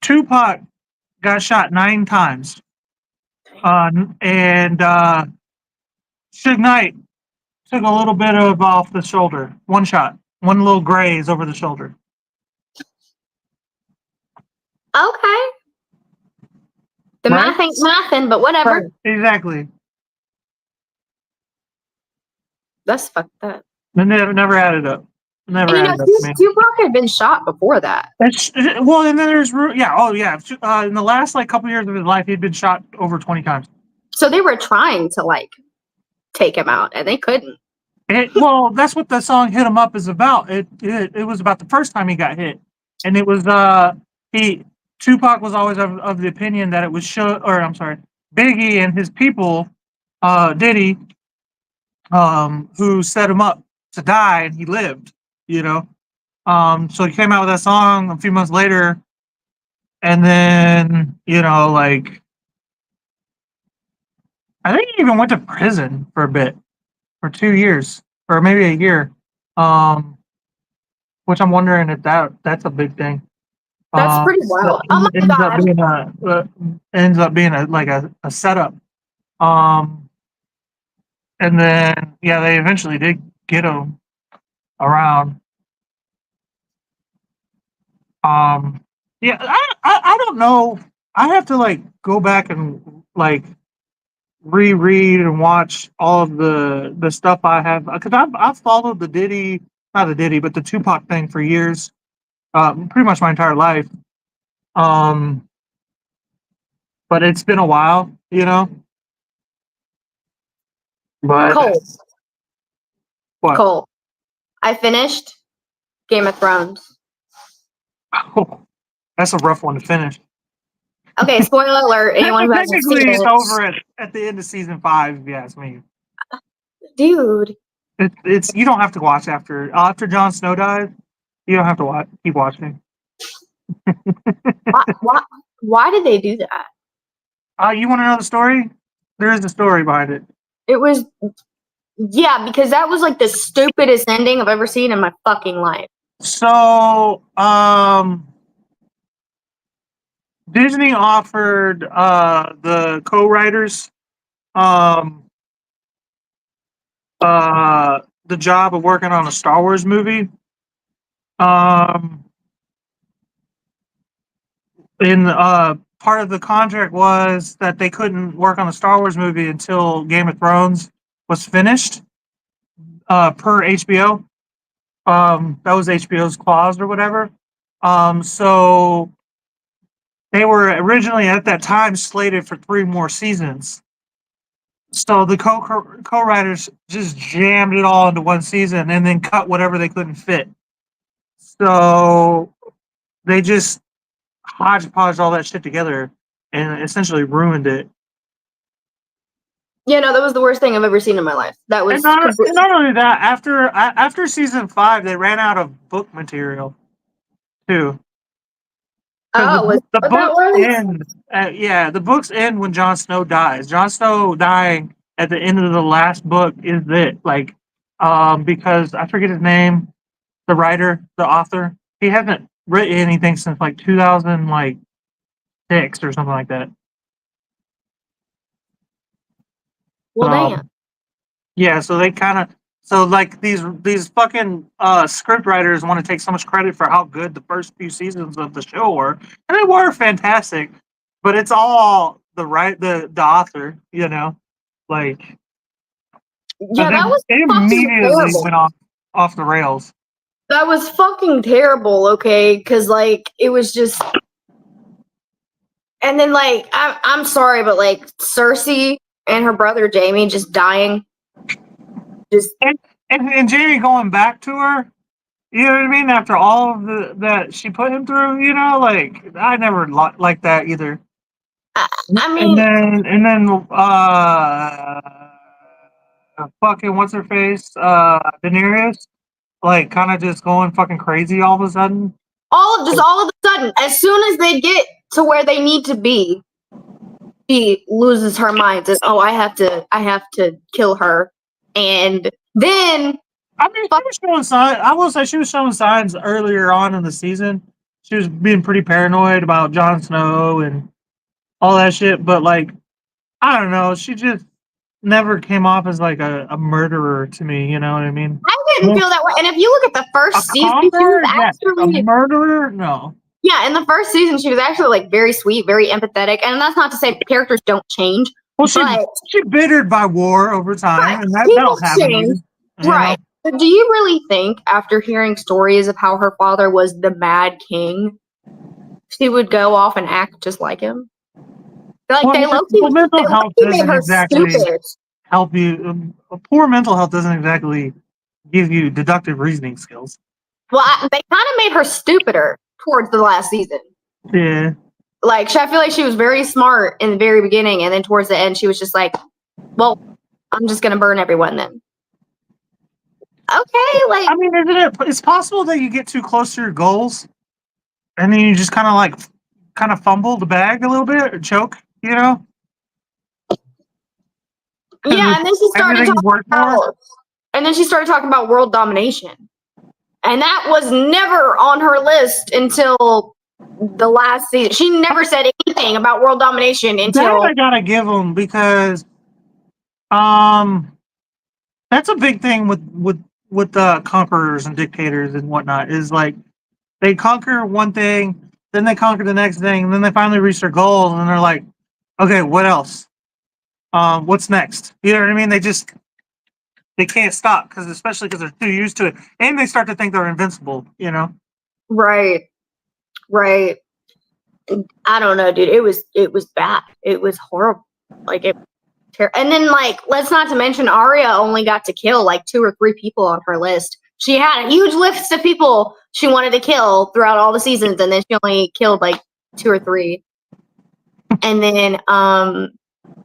[SPEAKER 1] Tupac got shot 9 times. And Suge Knight took a little bit of off the shoulder. One shot. One little graze over the shoulder.
[SPEAKER 2] Okay. The
[SPEAKER 1] Right?
[SPEAKER 2] math ain't mathin', but whatever.
[SPEAKER 1] Right. Exactly.
[SPEAKER 2] That's fucked up.
[SPEAKER 1] It never added up. Never
[SPEAKER 2] And
[SPEAKER 1] added up to me.
[SPEAKER 2] Tupac had been shot before that.
[SPEAKER 1] Well, and then there's in the last like couple years of his life, he'd been shot over 20 times.
[SPEAKER 2] So they were trying to like take him out, and they couldn't.
[SPEAKER 1] Well, that's what the song "Hit 'Em Up" is about. It was about the first time he got hit, and it was Tupac was always of the opinion that it was Biggie and his people, Diddy, who set him up to die, and he lived. You know, so he came out with that song a few months later, and then like I think he even went to prison for a bit, for 2 years, or maybe a year. Which I'm wondering if that's a big thing.
[SPEAKER 2] That's pretty wild. Oh my
[SPEAKER 1] God. Ends up being a setup. And then they eventually did get him around. I don't know. I have to like go back and like reread and watch all of the stuff I have, because I've followed the Diddy, not the Diddy, but the Tupac thing for years, pretty much my entire life. But it's been a while, But
[SPEAKER 2] Cole.
[SPEAKER 1] What?
[SPEAKER 2] Cole. I finished Game of Thrones.
[SPEAKER 1] Oh, that's a rough one to finish.
[SPEAKER 2] Okay, spoiler alert. Anyone who hasn't
[SPEAKER 1] Technically,
[SPEAKER 2] seen
[SPEAKER 1] it's
[SPEAKER 2] it,
[SPEAKER 1] over at the end of season 5, if you ask me.
[SPEAKER 2] dude.
[SPEAKER 1] It's you don't have to watch after Jon Snow dies. You don't have to keep watching.
[SPEAKER 2] Why did they do that?
[SPEAKER 1] You want to know the story? There is a story behind it.
[SPEAKER 2] It was, because that was like the stupidest ending I've ever seen in my fucking life.
[SPEAKER 1] So, Disney offered the co-writers the job of working on a Star Wars movie. Part of the contract was that they couldn't work on the Star Wars movie until Game of Thrones was finished, per HBO. That was HBO's clause or whatever. So they were originally at that time slated for 3 more seasons. So the co-writers just jammed it all into one season and then cut whatever they couldn't fit. So they just hodgepodged all that shit together and essentially ruined it.
[SPEAKER 2] Yeah, no, that was the worst thing I've ever seen in my life. That was
[SPEAKER 1] not only that, after season 5, they ran out of book material too.
[SPEAKER 2] Oh,
[SPEAKER 1] the books end when Jon Snow dies. Jon Snow dying at the end of the last book is it. Like, because I forget his name, the writer, the author. He hasn't written anything since like 2006 or something like that.
[SPEAKER 2] Well, damn.
[SPEAKER 1] Yeah, so they like these fucking script writers want to take so much credit for how good the first few seasons of the show were, and they were fantastic. But it's all the author, like.
[SPEAKER 2] Yeah, that was
[SPEAKER 1] they immediately went off the rails.
[SPEAKER 2] That was fucking terrible. Okay, because like it was just, and then like I'm sorry, but like Cersei and her brother Jaime just dying.
[SPEAKER 1] And Jamie going back to her, you know what I mean? After all of that she put him through, like I never liked that either.
[SPEAKER 2] I mean,
[SPEAKER 1] and then fucking what's her face, Daenerys, like kind of just going fucking crazy all of a sudden.
[SPEAKER 2] all of a sudden, as soon as they get to where they need to be, she loses her mind. Says, "Oh, I have to kill her," and then
[SPEAKER 1] I mean, she was showing signs. I will say she was showing signs earlier on in the season. She was being pretty paranoid about Jon Snow and all that shit. But like, I don't know. She just never came off as like a murderer to me. You know what I mean?
[SPEAKER 2] I didn't feel that way. And if you look at the
[SPEAKER 1] A
[SPEAKER 2] first season, she
[SPEAKER 1] conqueror,
[SPEAKER 2] was
[SPEAKER 1] yes. A
[SPEAKER 2] actually
[SPEAKER 1] murderer, no.
[SPEAKER 2] yeah. In the first season, she was actually like very sweet, very empathetic, and that's not to say characters don't change.
[SPEAKER 1] Well,
[SPEAKER 2] But
[SPEAKER 1] she bittered by war over time,
[SPEAKER 2] right,
[SPEAKER 1] and that'll
[SPEAKER 2] people
[SPEAKER 1] happen.
[SPEAKER 2] change,
[SPEAKER 1] You know?
[SPEAKER 2] right? But do you really think, after hearing stories of how her father was the Mad King, she would go off and act just like him? Like
[SPEAKER 1] Well, mental health
[SPEAKER 2] made
[SPEAKER 1] doesn't
[SPEAKER 2] her
[SPEAKER 1] exactly
[SPEAKER 2] stupid.
[SPEAKER 1] help you. Poor mental health doesn't exactly give you deductive reasoning skills.
[SPEAKER 2] Well, they kind of made her stupider towards the last season.
[SPEAKER 1] Yeah.
[SPEAKER 2] Like, I feel like she was very smart in the very beginning, and then towards the end, she was just like, "Well, I'm just gonna burn everyone then." Okay, like
[SPEAKER 1] I mean, isn't it? It's possible that you get too close to your goals, and then you just kind of fumble the bag a little bit or choke. You know?
[SPEAKER 2] yeah, and then she started
[SPEAKER 1] Everything's
[SPEAKER 2] talking
[SPEAKER 1] worth more.
[SPEAKER 2] about, and then she started talking about world domination, and that was never on her list until the last season. She never said anything about world domination
[SPEAKER 1] That
[SPEAKER 2] until
[SPEAKER 1] I gotta give them because, that's a big thing with the conquerors and dictators and whatnot. Is like they conquer one thing, then they conquer the next thing, and then they finally reach their goals, and they're like, okay, what else? What's next? You know what I mean? They can't stop especially because they're too used to it, and they start to think they're invincible. You know?
[SPEAKER 2] right. I don't know, dude. It was bad. It was horrible. Like and then like let's not to mention Arya only got to kill like 2 or 3 people on her list. She had a huge list of people she wanted to kill throughout all the seasons, and then she only killed like 2 or 3. And then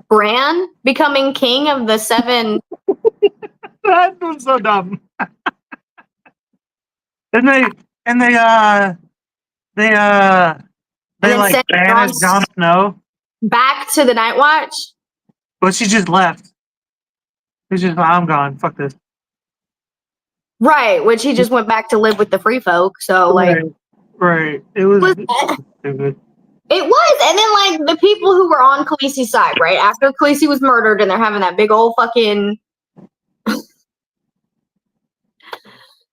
[SPEAKER 2] Bran becoming king of the 7.
[SPEAKER 1] That was so dumb. and they like
[SPEAKER 2] sent
[SPEAKER 1] banished Jon Snow,
[SPEAKER 2] back to the Night Watch.
[SPEAKER 1] but she just left. She's just, I'm gone. Fuck this.
[SPEAKER 2] Right, which he just went back to live with the free folk. So like,
[SPEAKER 1] right. It was stupid.
[SPEAKER 2] It was, and then like the people who were on Khaleesi's side, right after Khaleesi was murdered, and they're having that big old fucking.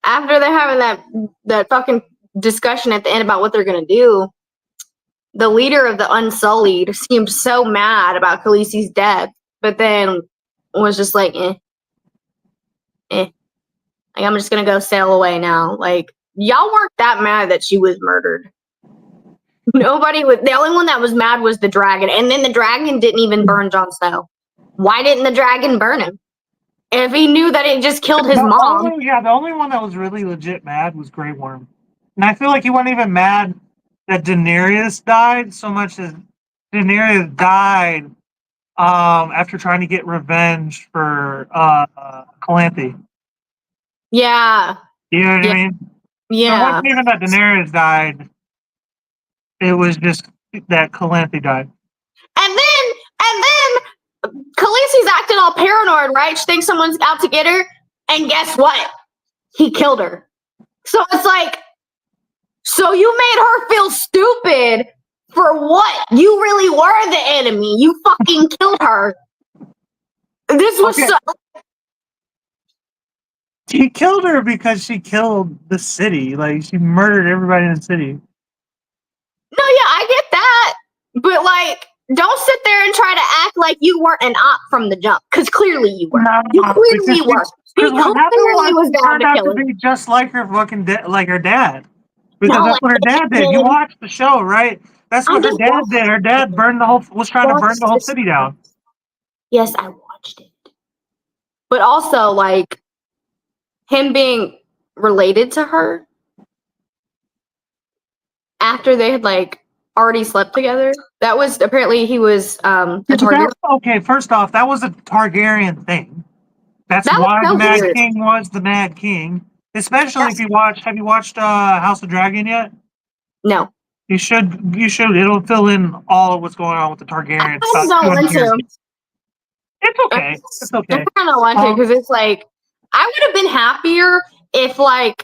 [SPEAKER 2] After they're having that fucking discussion at the end about what they're gonna do, the leader of the Unsullied seemed so mad about Khaleesi's death, but then was just like, like I'm just gonna go sail away now. Like y'all weren't that mad that she was murdered. Nobody was. The only one that was mad was the dragon, and then the dragon didn't even burn Jon Snow. Why didn't the dragon burn him? If he knew that it just killed his mom.
[SPEAKER 1] The only one that was really legit mad was Grey Worm. And I feel like he wasn't even mad that Daenerys died so much as Daenerys died after trying to get revenge for Calanthe.
[SPEAKER 2] Yeah.
[SPEAKER 1] You know what I mean?
[SPEAKER 2] Yeah.
[SPEAKER 1] So it wasn't even that Daenerys died. It was just that Calanthe died.
[SPEAKER 2] And then Khaleesi's acting all paranoid, right? She thinks someone's out to get her. And guess what? He killed her. So it's like, so you made her feel stupid for what? You really were the enemy. You fucking killed her. This was so.
[SPEAKER 1] She killed her because she killed the city. Like, she murdered everybody in the city.
[SPEAKER 2] No, yeah, I get that. But, like, don't sit there and try to act like you weren't an op from the jump. Because clearly you were. You clearly were.
[SPEAKER 1] Because what happened was she turned out to be just like her fucking like her dad. Because that's what her dad did. You watched the show, right? That's what her dad did. Her dad was trying to burn the whole city down.
[SPEAKER 2] Yes, I watched it. But also, like, him being related to her after they had, like, already slept together. That was, apparently, he was a Targaryen.
[SPEAKER 1] Okay, first off, that was a Targaryen thing. That's why the Mad King was the Mad King. Especially if you watch, have you watched House of Dragon yet?
[SPEAKER 2] No.
[SPEAKER 1] You should. It'll fill in all of what's going on with the Targaryens.
[SPEAKER 2] I just don't want to.
[SPEAKER 1] It's okay. It's
[SPEAKER 2] I
[SPEAKER 1] okay.
[SPEAKER 2] kind of want to because it's like I would have been happier if like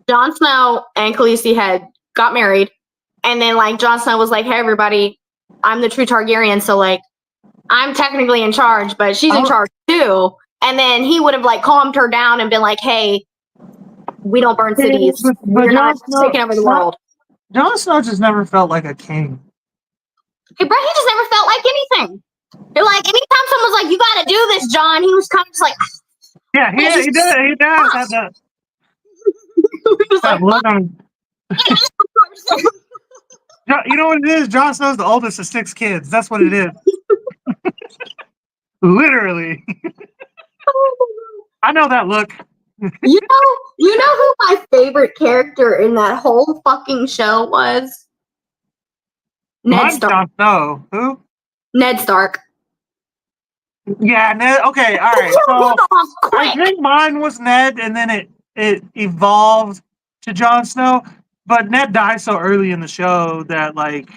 [SPEAKER 2] Jon Snow and Khaleesi had got married, and then like Jon Snow was like, "Hey, everybody, I'm the true Targaryen, so like I'm technically in charge, but she's in charge too." And then he would have like calmed her down and been like, "Hey, we don't burn cities. We're not taking over the world."
[SPEAKER 1] Jon Snow just never felt like a king.
[SPEAKER 2] Hey, bro, he just never felt like anything. They're like, anytime someone's like, "You got to do this, John," he was kind of just like,
[SPEAKER 1] yeah, he does. He does have that look on. You know what it is? Jon Snow's the oldest of 6 kids. That's what it is. Literally. I know that look.
[SPEAKER 2] you know who my favorite character in that whole fucking show was? Ned Stark.
[SPEAKER 1] Jon Snow. Who?
[SPEAKER 2] Ned Stark.
[SPEAKER 1] Yeah, Ned. Okay, all right. So I think mine was Ned, and then it evolved to Jon Snow. But Ned died so early in the show that like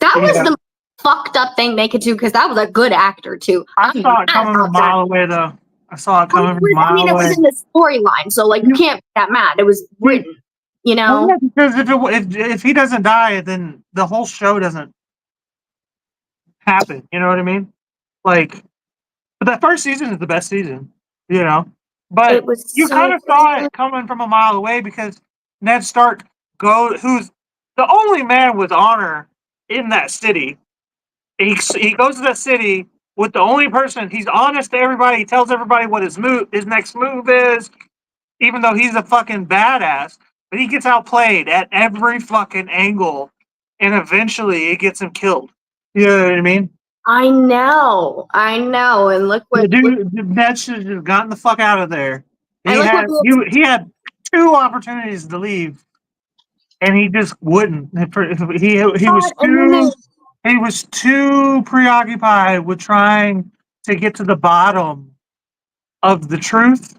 [SPEAKER 2] that was the fucked up thing they could do because that was a good actor too.
[SPEAKER 1] I saw it coming from a mile away though. I saw it coming from a mile away.
[SPEAKER 2] It was in the storyline, so like you can't be that mad. It was written, you know.
[SPEAKER 1] Well, yeah, because if he doesn't die, then the whole show doesn't happen. You know what I mean? Like, but that first season is the best season. You know, but you kind of saw it coming from a mile away because Ned Stark who's the only man with honor in that city. He goes to the city with the only person. He's honest to everybody. He tells everybody what his next move is, even though he's a fucking badass. But he gets outplayed at every fucking angle, and eventually it gets him killed. You know what I mean?
[SPEAKER 2] I know, and look what
[SPEAKER 1] Ned should have gotten the fuck out of there. He had 2 opportunities to leave, and he just wouldn't. He was too preoccupied with trying to get to the bottom of the truth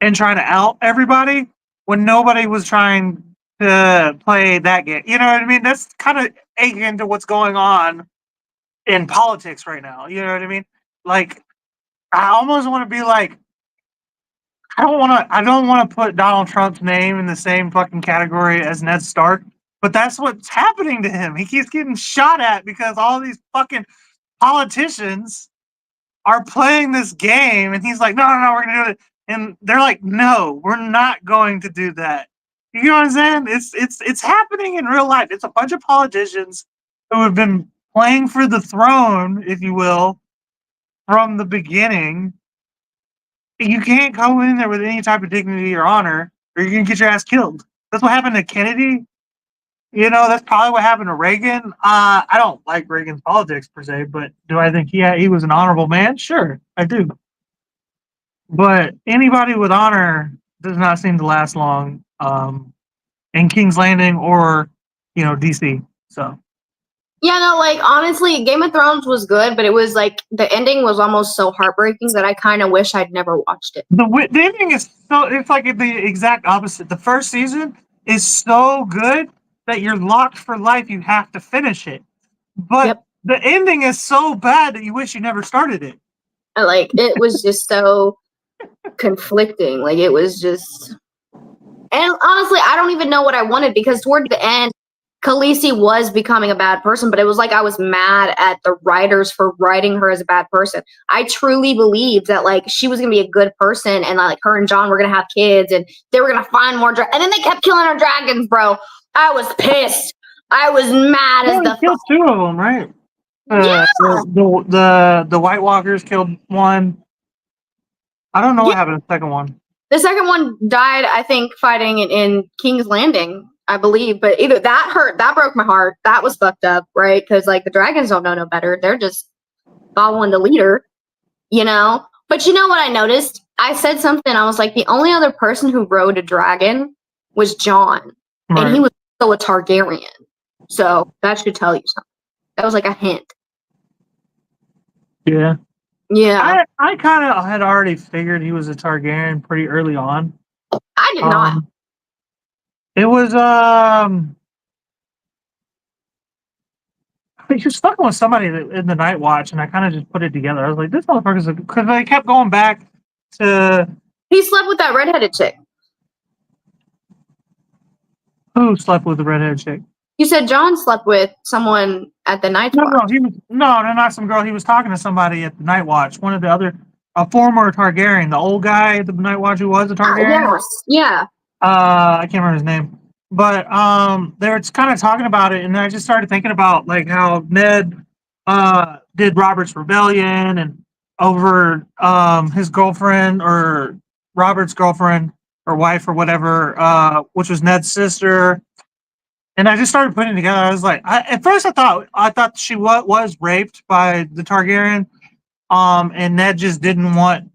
[SPEAKER 1] and trying to out everybody when nobody was trying to play that game. You know what I mean? That's kind of akin to what's going on in politics right now. You know what I mean? Like, I almost want to be like, I don't want to put Donald Trump's name in the same fucking category as Ned Stark, but that's what's happening to him. He keeps getting shot at because all these fucking politicians are playing this game, and he's like, no, we're gonna do it. And they're like, no, we're not going to do that. You know what I'm saying? It's happening in real life. It's a bunch of politicians who have been playing for the throne, if you will, from the beginning. You can't go in there with any type of dignity or honor, or you're gonna get your ass killed. That's what happened to Kennedy. You know, that's probably what happened to Reagan. I don't like Reagan's politics per se, but do I think he was an honorable man? Sure, I do. But anybody with honor does not seem to last long in King's Landing or, DC. So.
[SPEAKER 2] Yeah, no, like honestly, Game of Thrones was good, but it was like the ending was almost so heartbreaking that I kind of wish I'd never watched it.
[SPEAKER 1] The ending is it's like the exact opposite. The first season is so good that you're locked for life. You have to finish it. But the ending is so bad that you wish you never started it.
[SPEAKER 2] Like, it was just so conflicting. Like, it was just... And honestly, I don't even know what I wanted because toward the end, Khaleesi was becoming a bad person, but it was like I was mad at the writers for writing her as a bad person. I truly believed that like she was gonna be a good person, and like her and John were gonna have kids, and they were gonna find more and then they kept killing our dragons, bro. I was pissed. I was mad as the
[SPEAKER 1] killed 2 of them, right?
[SPEAKER 2] Yeah.
[SPEAKER 1] The White Walkers killed one. I don't know what happened to the second one.
[SPEAKER 2] The second one died, I think, fighting in King's Landing, I believe. But either that hurt, that broke my heart. That was fucked up, right? Because like the dragons don't know no better. They're just following the leader, you know? But you know what I noticed? I said something. I was like, the only other person who rode a dragon was John. Right. And he was still a Targaryen. So that should tell you something. That was like a hint.
[SPEAKER 1] Yeah.
[SPEAKER 2] Yeah.
[SPEAKER 1] I kind of had already figured he was a Targaryen pretty early on.
[SPEAKER 2] I did not.
[SPEAKER 1] It was he was fucking with somebody in the Night Watch, and I kind of just put it together. I was like, this motherfucker's because they kept going back to
[SPEAKER 2] He slept with that redheaded chick.
[SPEAKER 1] who slept with the redheaded chick.
[SPEAKER 2] You said John slept with someone at the Night Watch.
[SPEAKER 1] No, not some girl. He was talking to somebody at the Night Watch. One of the other, a former Targaryen, the old guy at the Night Watch who was a Targaryen.
[SPEAKER 2] Yes. Yeah.
[SPEAKER 1] I can't remember his name, but they were just kind of talking about it, and I just started thinking about like how Ned did Robert's rebellion and over his girlfriend or Robert's girlfriend or wife or whatever, which was Ned's sister. And I just started putting it together. I was like, at first I thought she was raped by the Targaryen, and Ned just didn't want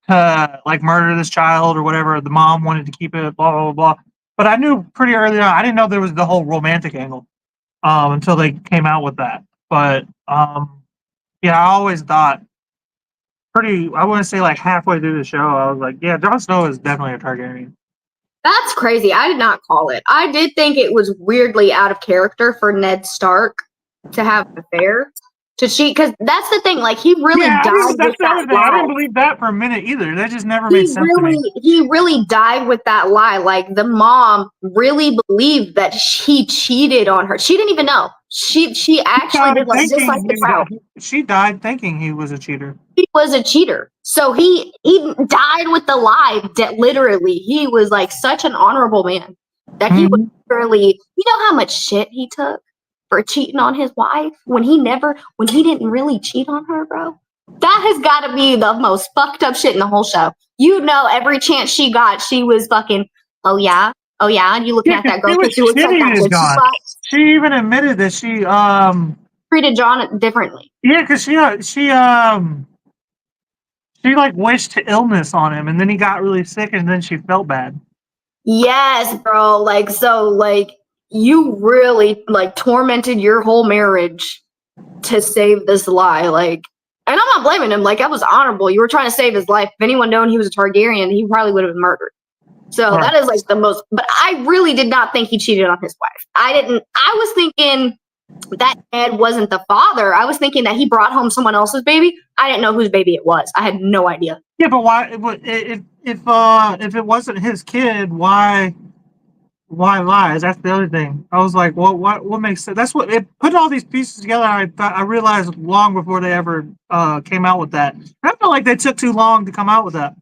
[SPEAKER 1] to like murder this child or whatever. The mom wanted to keep it, blah blah blah. But I knew pretty early on. I didn't know there was the whole romantic angle until they came out with that. But yeah, I always thought I want to say like halfway through the show, I was like, yeah, Jon Snow is definitely a Targaryen.
[SPEAKER 2] That's crazy. I did not call it. I did think it was weirdly out of character for Ned Stark to have an affair, to cheat, because that's the thing. Like, he really died with that lie.
[SPEAKER 1] I didn't believe that for a minute either. That just never made sense to me.
[SPEAKER 2] He really died with that lie. Like, the mom really believed that he cheated on her. She didn't even know. She actually did, like, just like the child.
[SPEAKER 1] She died thinking he was a cheater.
[SPEAKER 2] He was a cheater. So he died with the lie that literally he was like such an honorable man that he was literally, you know how much shit he took for cheating on his wife when he didn't really cheat on her, bro. That has got to be the most fucked up shit in the whole show. You know, every chance she got, she was fucking, oh yeah, and you looking at that girl because she was like,
[SPEAKER 1] she even admitted that she
[SPEAKER 2] treated John differently.
[SPEAKER 1] Yeah, because she like wished illness on him, and then he got really sick, and then she felt bad.
[SPEAKER 2] Yes, bro. Like, so, like, you really like tormented your whole marriage to save this lie. Like, and I'm not blaming him. Like, that was honorable. You were trying to save his life. If anyone known he was a Targaryen, he probably would have been murdered. So that is like the most. But I really did not think he cheated on his wife. I was thinking that Ned wasn't the father. I was thinking that he brought home someone else's baby. I didn't know whose baby it was. I had no idea.
[SPEAKER 1] Yeah, but why? If it wasn't his kid, why lie? That's the other thing. I was like, well, what makes sense? That's what it put all these pieces together. I realized long before they ever came out with that. I felt like they took too long to come out with that.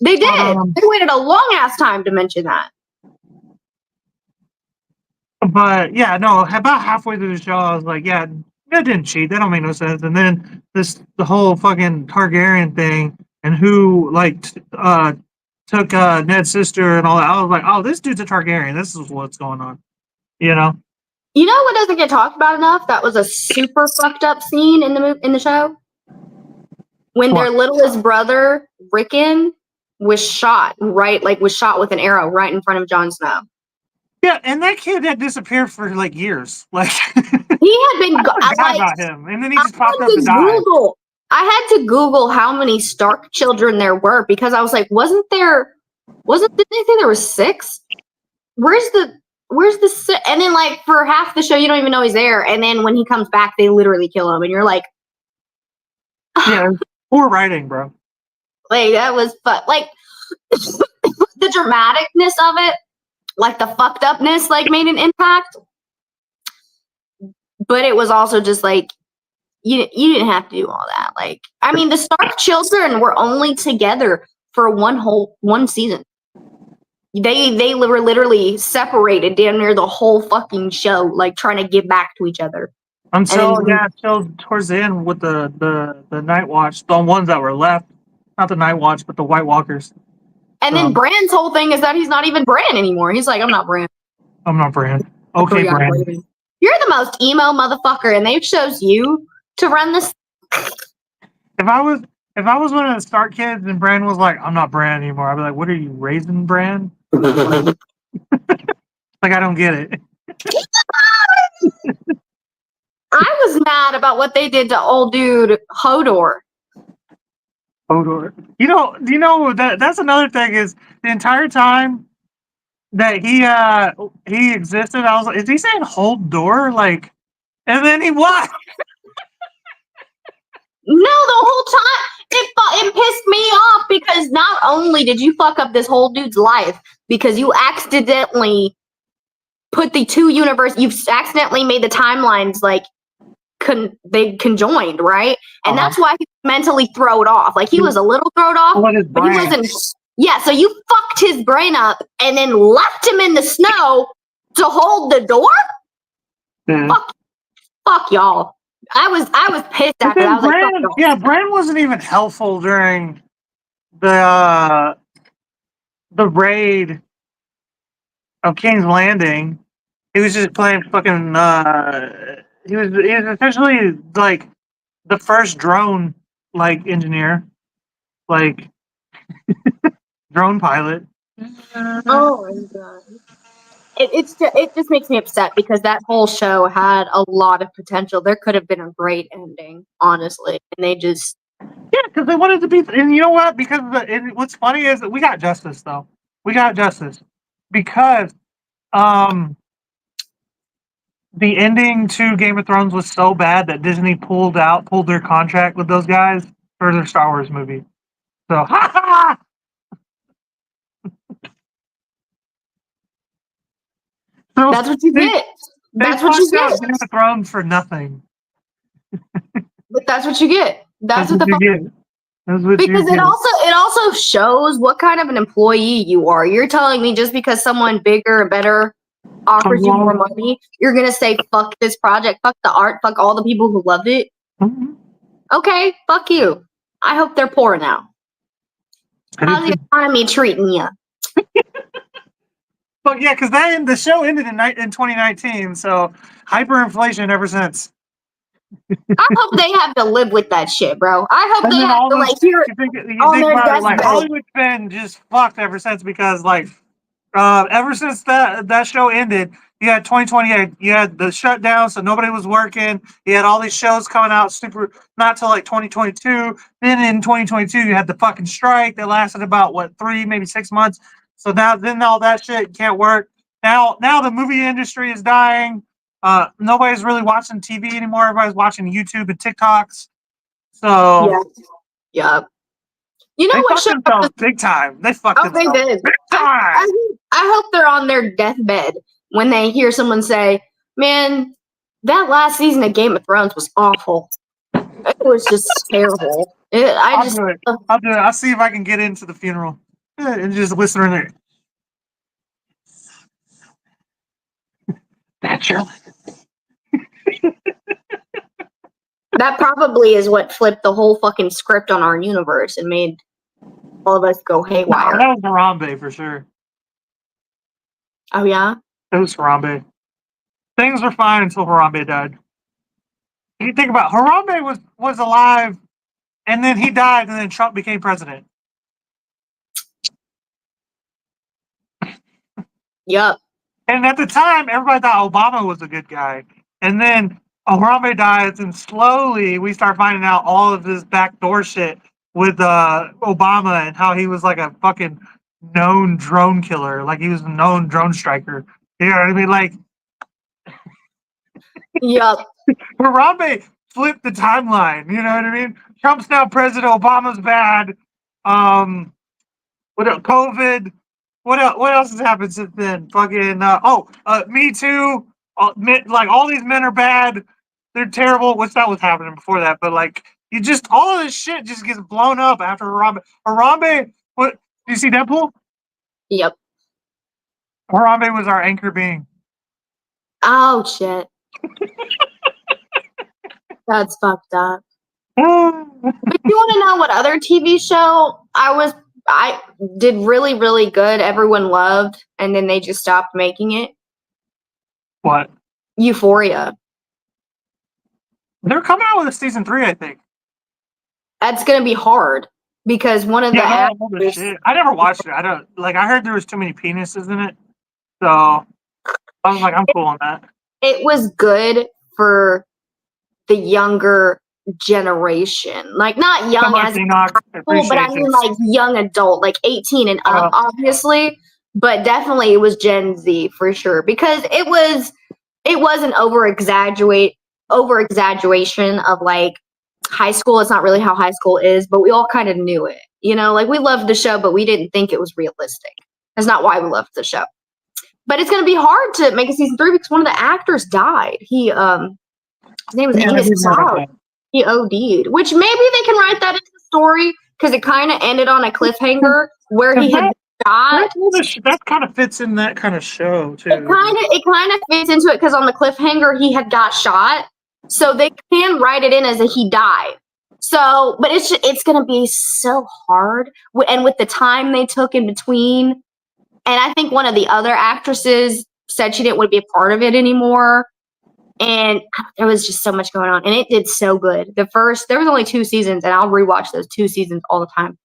[SPEAKER 2] They did. They waited a long ass time to mention that.
[SPEAKER 1] But yeah, no, about halfway through the show, I was like, yeah, that didn't cheat. That don't make no sense. And then the whole fucking Targaryen thing and who like took Ned's sister and all that. I was like, oh, this dude's a Targaryen. This is what's going on. You know?
[SPEAKER 2] You know what doesn't get talked about enough? That was a super fucked up scene in the show. When their littlest brother, Rickon, was shot with an arrow right in front of Jon Snow.
[SPEAKER 1] Yeah, and that kid had disappeared for like years. Like
[SPEAKER 2] he had been
[SPEAKER 1] about him, and then he just popped up to die.
[SPEAKER 2] I had to Google how many Stark children there were because I was like, didn't they say there were 6? Where's the and then like for half the show you don't even know he's there, and then when he comes back they literally kill him, and you're like,
[SPEAKER 1] yeah, poor writing, bro.
[SPEAKER 2] Like that was like the dramaticness of it. Like the fucked upness like made an impact, but it was also just like you didn't have to do all that. Like, I mean, the Stark children were only together for one season. They were literally separated damn near the whole fucking show, like trying to get back to each other.
[SPEAKER 1] Until towards the end with the Night Watch, the ones that were left, not the Night Watch, but the White Walkers.
[SPEAKER 2] And then Bran's whole thing is that he's not even Bran anymore. He's like, I'm not Bran.
[SPEAKER 1] I'm not Bran. Okay, Bran.
[SPEAKER 2] You're the most emo motherfucker, and they chose you to run this.
[SPEAKER 1] If I was one of the Stark kids and Bran was like, I'm not Bran anymore, I'd be like, what are you, raising Bran? Like, I don't get it.
[SPEAKER 2] I was mad about what they did to old dude Hodor.
[SPEAKER 1] Hodor. Do you know that's another thing is the entire time that he existed, I was like, is he saying hold door? Like, and then he what?
[SPEAKER 2] No, the whole time it pissed me off because not only did you fuck up this whole dude's life because you accidentally put the two you've accidentally made the timelines like they conjoined, right? And that's why he mentally throwed off. Like he was a little thrown off, but he wasn't. Yeah, so you fucked his brain up and then left him in the snow to hold the door.
[SPEAKER 1] Yeah.
[SPEAKER 2] Fuck y'all. I was pissed after that. I was like,
[SPEAKER 1] Bran wasn't even helpful during the raid of King's Landing. He was just playing fucking. He was essentially like the first drone like engineer, like drone pilot.
[SPEAKER 2] oh my god. It just makes me upset because that whole show had a lot of potential. There could have been a great ending, honestly, and they just
[SPEAKER 1] because they wanted to be. And you know what? Because what's funny is that we got justice though. We got justice because the ending to Game of Thrones was so bad that Disney pulled their contract with those guys for their Star Wars movie. So, ha ha! So
[SPEAKER 2] that's what you get. That's what you get.
[SPEAKER 1] Game of Thrones for nothing.
[SPEAKER 2] But that's what you get. That's what the
[SPEAKER 1] you get.
[SPEAKER 2] Because it also shows what kind of an employee you are. You're telling me just because someone bigger and better offers you more money, you're gonna say fuck this project, fuck the art, fuck all the people who loved it. Mm-hmm. Okay, fuck you. I hope they're poor now. How's the economy treating you?
[SPEAKER 1] But yeah, because the show ended in 2019, so hyperinflation ever since.
[SPEAKER 2] I hope they have to live with that shit, bro. I hope they have to like hear
[SPEAKER 1] you think about it, like Hollywood's been just fucked ever since because like ever since that show ended, you had 2020, you had the shutdown, so nobody was working. You had all these shows coming out not till like 2022. Then in 2022, you had the fucking strike that lasted about 3, maybe 6 months. So then all that shit can't work. Now the movie industry is dying. Nobody's really watching TV anymore. Everybody's watching YouTube and TikToks. So
[SPEAKER 2] yeah. You know what?
[SPEAKER 1] Fucked themselves big time. They fucked themselves.
[SPEAKER 2] They did.
[SPEAKER 1] Big time.
[SPEAKER 2] I hope they're on their deathbed when they hear someone say, "Man, that last season of Game of Thrones was awful. It was just terrible."
[SPEAKER 1] I'll do it. I'll see if I can get into the funeral and just listen in there. Naturally.
[SPEAKER 2] That probably is what flipped the whole fucking script on our universe and made all of us go haywire.
[SPEAKER 1] No, that was Harambe for sure.
[SPEAKER 2] Oh yeah?
[SPEAKER 1] It was Harambe. Things were fine until Harambe died. You think about Harambe was alive and then he died and then Trump became president.
[SPEAKER 2] Yep.
[SPEAKER 1] And at the time, everybody thought Obama was a good guy. And then Harambe dies, and slowly we start finding out all of this backdoor shit with Obama and how he was like a fucking known drone killer. Like he was a known drone striker. You know what I mean? Like,
[SPEAKER 2] yep.
[SPEAKER 1] Harambe flipped the timeline. You know what I mean? Trump's now president. Obama's bad. COVID. What else has happened since then? Fucking Me Too. Like all these men are bad. They're terrible. Which that was happening before that, but like all of this shit just gets blown up after Harambe. Harambe. What? Do you see Deadpool?
[SPEAKER 2] Yep.
[SPEAKER 1] Harambe was our anchor being.
[SPEAKER 2] Oh shit. That's fucked up. But you want to know what other TV show I did really, really good, everyone loved, and then they just stopped making it?
[SPEAKER 1] What?
[SPEAKER 2] Euphoria.
[SPEAKER 1] They're coming out with a season 3, I think.
[SPEAKER 2] That's gonna be hard because one of the actors,
[SPEAKER 1] I never watched it. I heard there was too many penises in it. So I was like, I'm cool on that.
[SPEAKER 2] It was good for the younger generation. Like not young
[SPEAKER 1] much,
[SPEAKER 2] as
[SPEAKER 1] Enoch.
[SPEAKER 2] school, but I mean like young adult, like 18 and up, obviously. But definitely it was Gen Z for sure. Because it was an over exaggeration of like high school. It's not really how high school is, but we all kind of knew it. You know, like we loved the show, but we didn't think it was realistic. That's not why we loved the show. But it's going to be hard to make a season 3 because one of the actors died. His name was Angus Cloud. He OD'd, which maybe they can write that into the story because it kind of ended on a cliffhanger where he had shot.
[SPEAKER 1] That kind of fits in that kind of show too.
[SPEAKER 2] It kind of fits into it because on the cliffhanger he had got shot, so they can write it in as a he died. So, but it's going to be so hard, and with the time they took in between, and I think one of the other actresses said she didn't want to be a part of it anymore. And there was just so much going on, and it did so good. There was only 2 seasons, and I'll rewatch those 2 seasons all the time.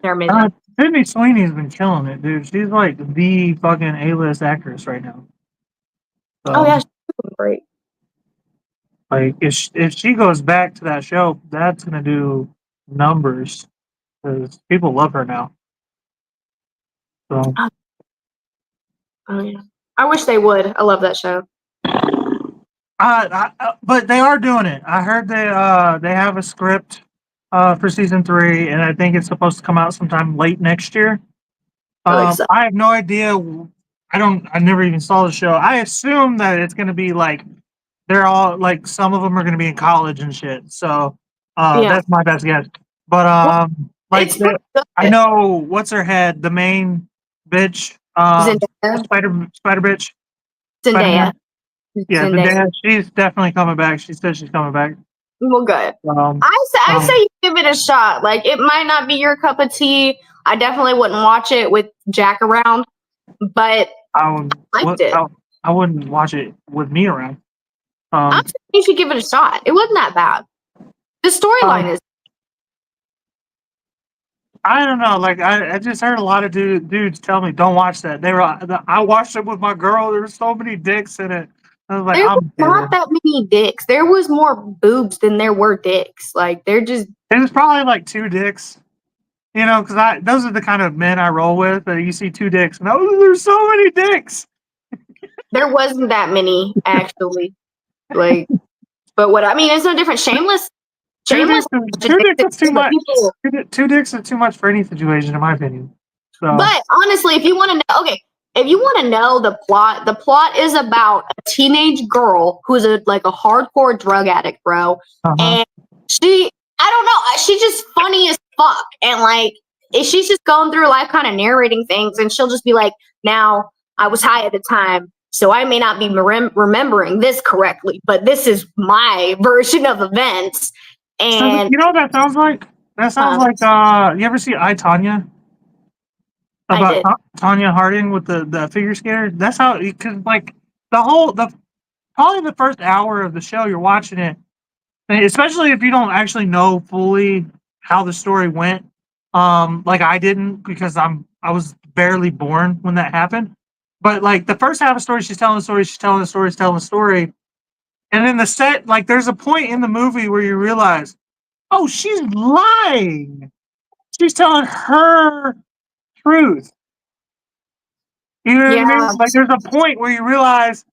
[SPEAKER 2] They're amazing.
[SPEAKER 1] Sydney Sweeney's been killing it, dude. She's like the fucking A-list actress right now. So,
[SPEAKER 2] oh yeah, she's great.
[SPEAKER 1] Like if she goes back to that show, that's gonna do numbers because people love her now. So.
[SPEAKER 2] Oh yeah, I wish they would. I love that show.
[SPEAKER 1] But they are doing it. I heard they have a script for season 3, and I think it's supposed to come out sometime late next year. I have no idea. I never even saw the show. I assume that it's going to be like they're all like some of them are going to be in college and shit. So that's my best guess. But I know what's her head, the main bitch, spider bitch,
[SPEAKER 2] Zendaya.
[SPEAKER 1] Yeah, Zendaya. She's definitely coming back. She said she's coming back.
[SPEAKER 2] Well, good. I say you give it a shot. Like, it might not be your cup of tea. I definitely wouldn't watch it with Jack around, but I liked it.
[SPEAKER 1] I wouldn't watch it with me around.
[SPEAKER 2] I think you should give it a shot. It wasn't that bad. The storyline is.
[SPEAKER 1] I don't know. Like I just heard a lot of dudes tell me, "Don't watch that." I watched it with my girl. There were so many dicks in it. I was like,
[SPEAKER 2] there was not that many dicks. There was more boobs than there were dicks. Like they're just.
[SPEAKER 1] It was probably like 2 dicks. You know, because those are the kind of men I roll with. That you see 2 dicks, and there's so many dicks.
[SPEAKER 2] There wasn't that many actually. Like, but what I mean, it's no different. Shameless.
[SPEAKER 1] 2 dicks is too much. 2 dicks is too much for any situation, in my opinion. So.
[SPEAKER 2] But honestly, if you want to know, the plot is about a teenage girl who's a hardcore drug addict, bro. And I don't know, she's just funny as fuck. And she's just going through life kind of narrating things, and she'll just be like, now, I was high at the time, so I may not be remembering this correctly, but this is my version of events. And
[SPEAKER 1] you know what that sounds like? That sounds like you ever see I, Tonya? About Tonya Harding with the figure skater? That's how, because probably the first hour of the show you're watching it, especially if you don't actually know fully how the story went, like I didn't, because I was barely born when that happened. But the first half of the story, she's telling the story. And then there's a point in the movie where you realize, oh, she's lying. She's telling her truth. You know what I mean? There's a point where you realize,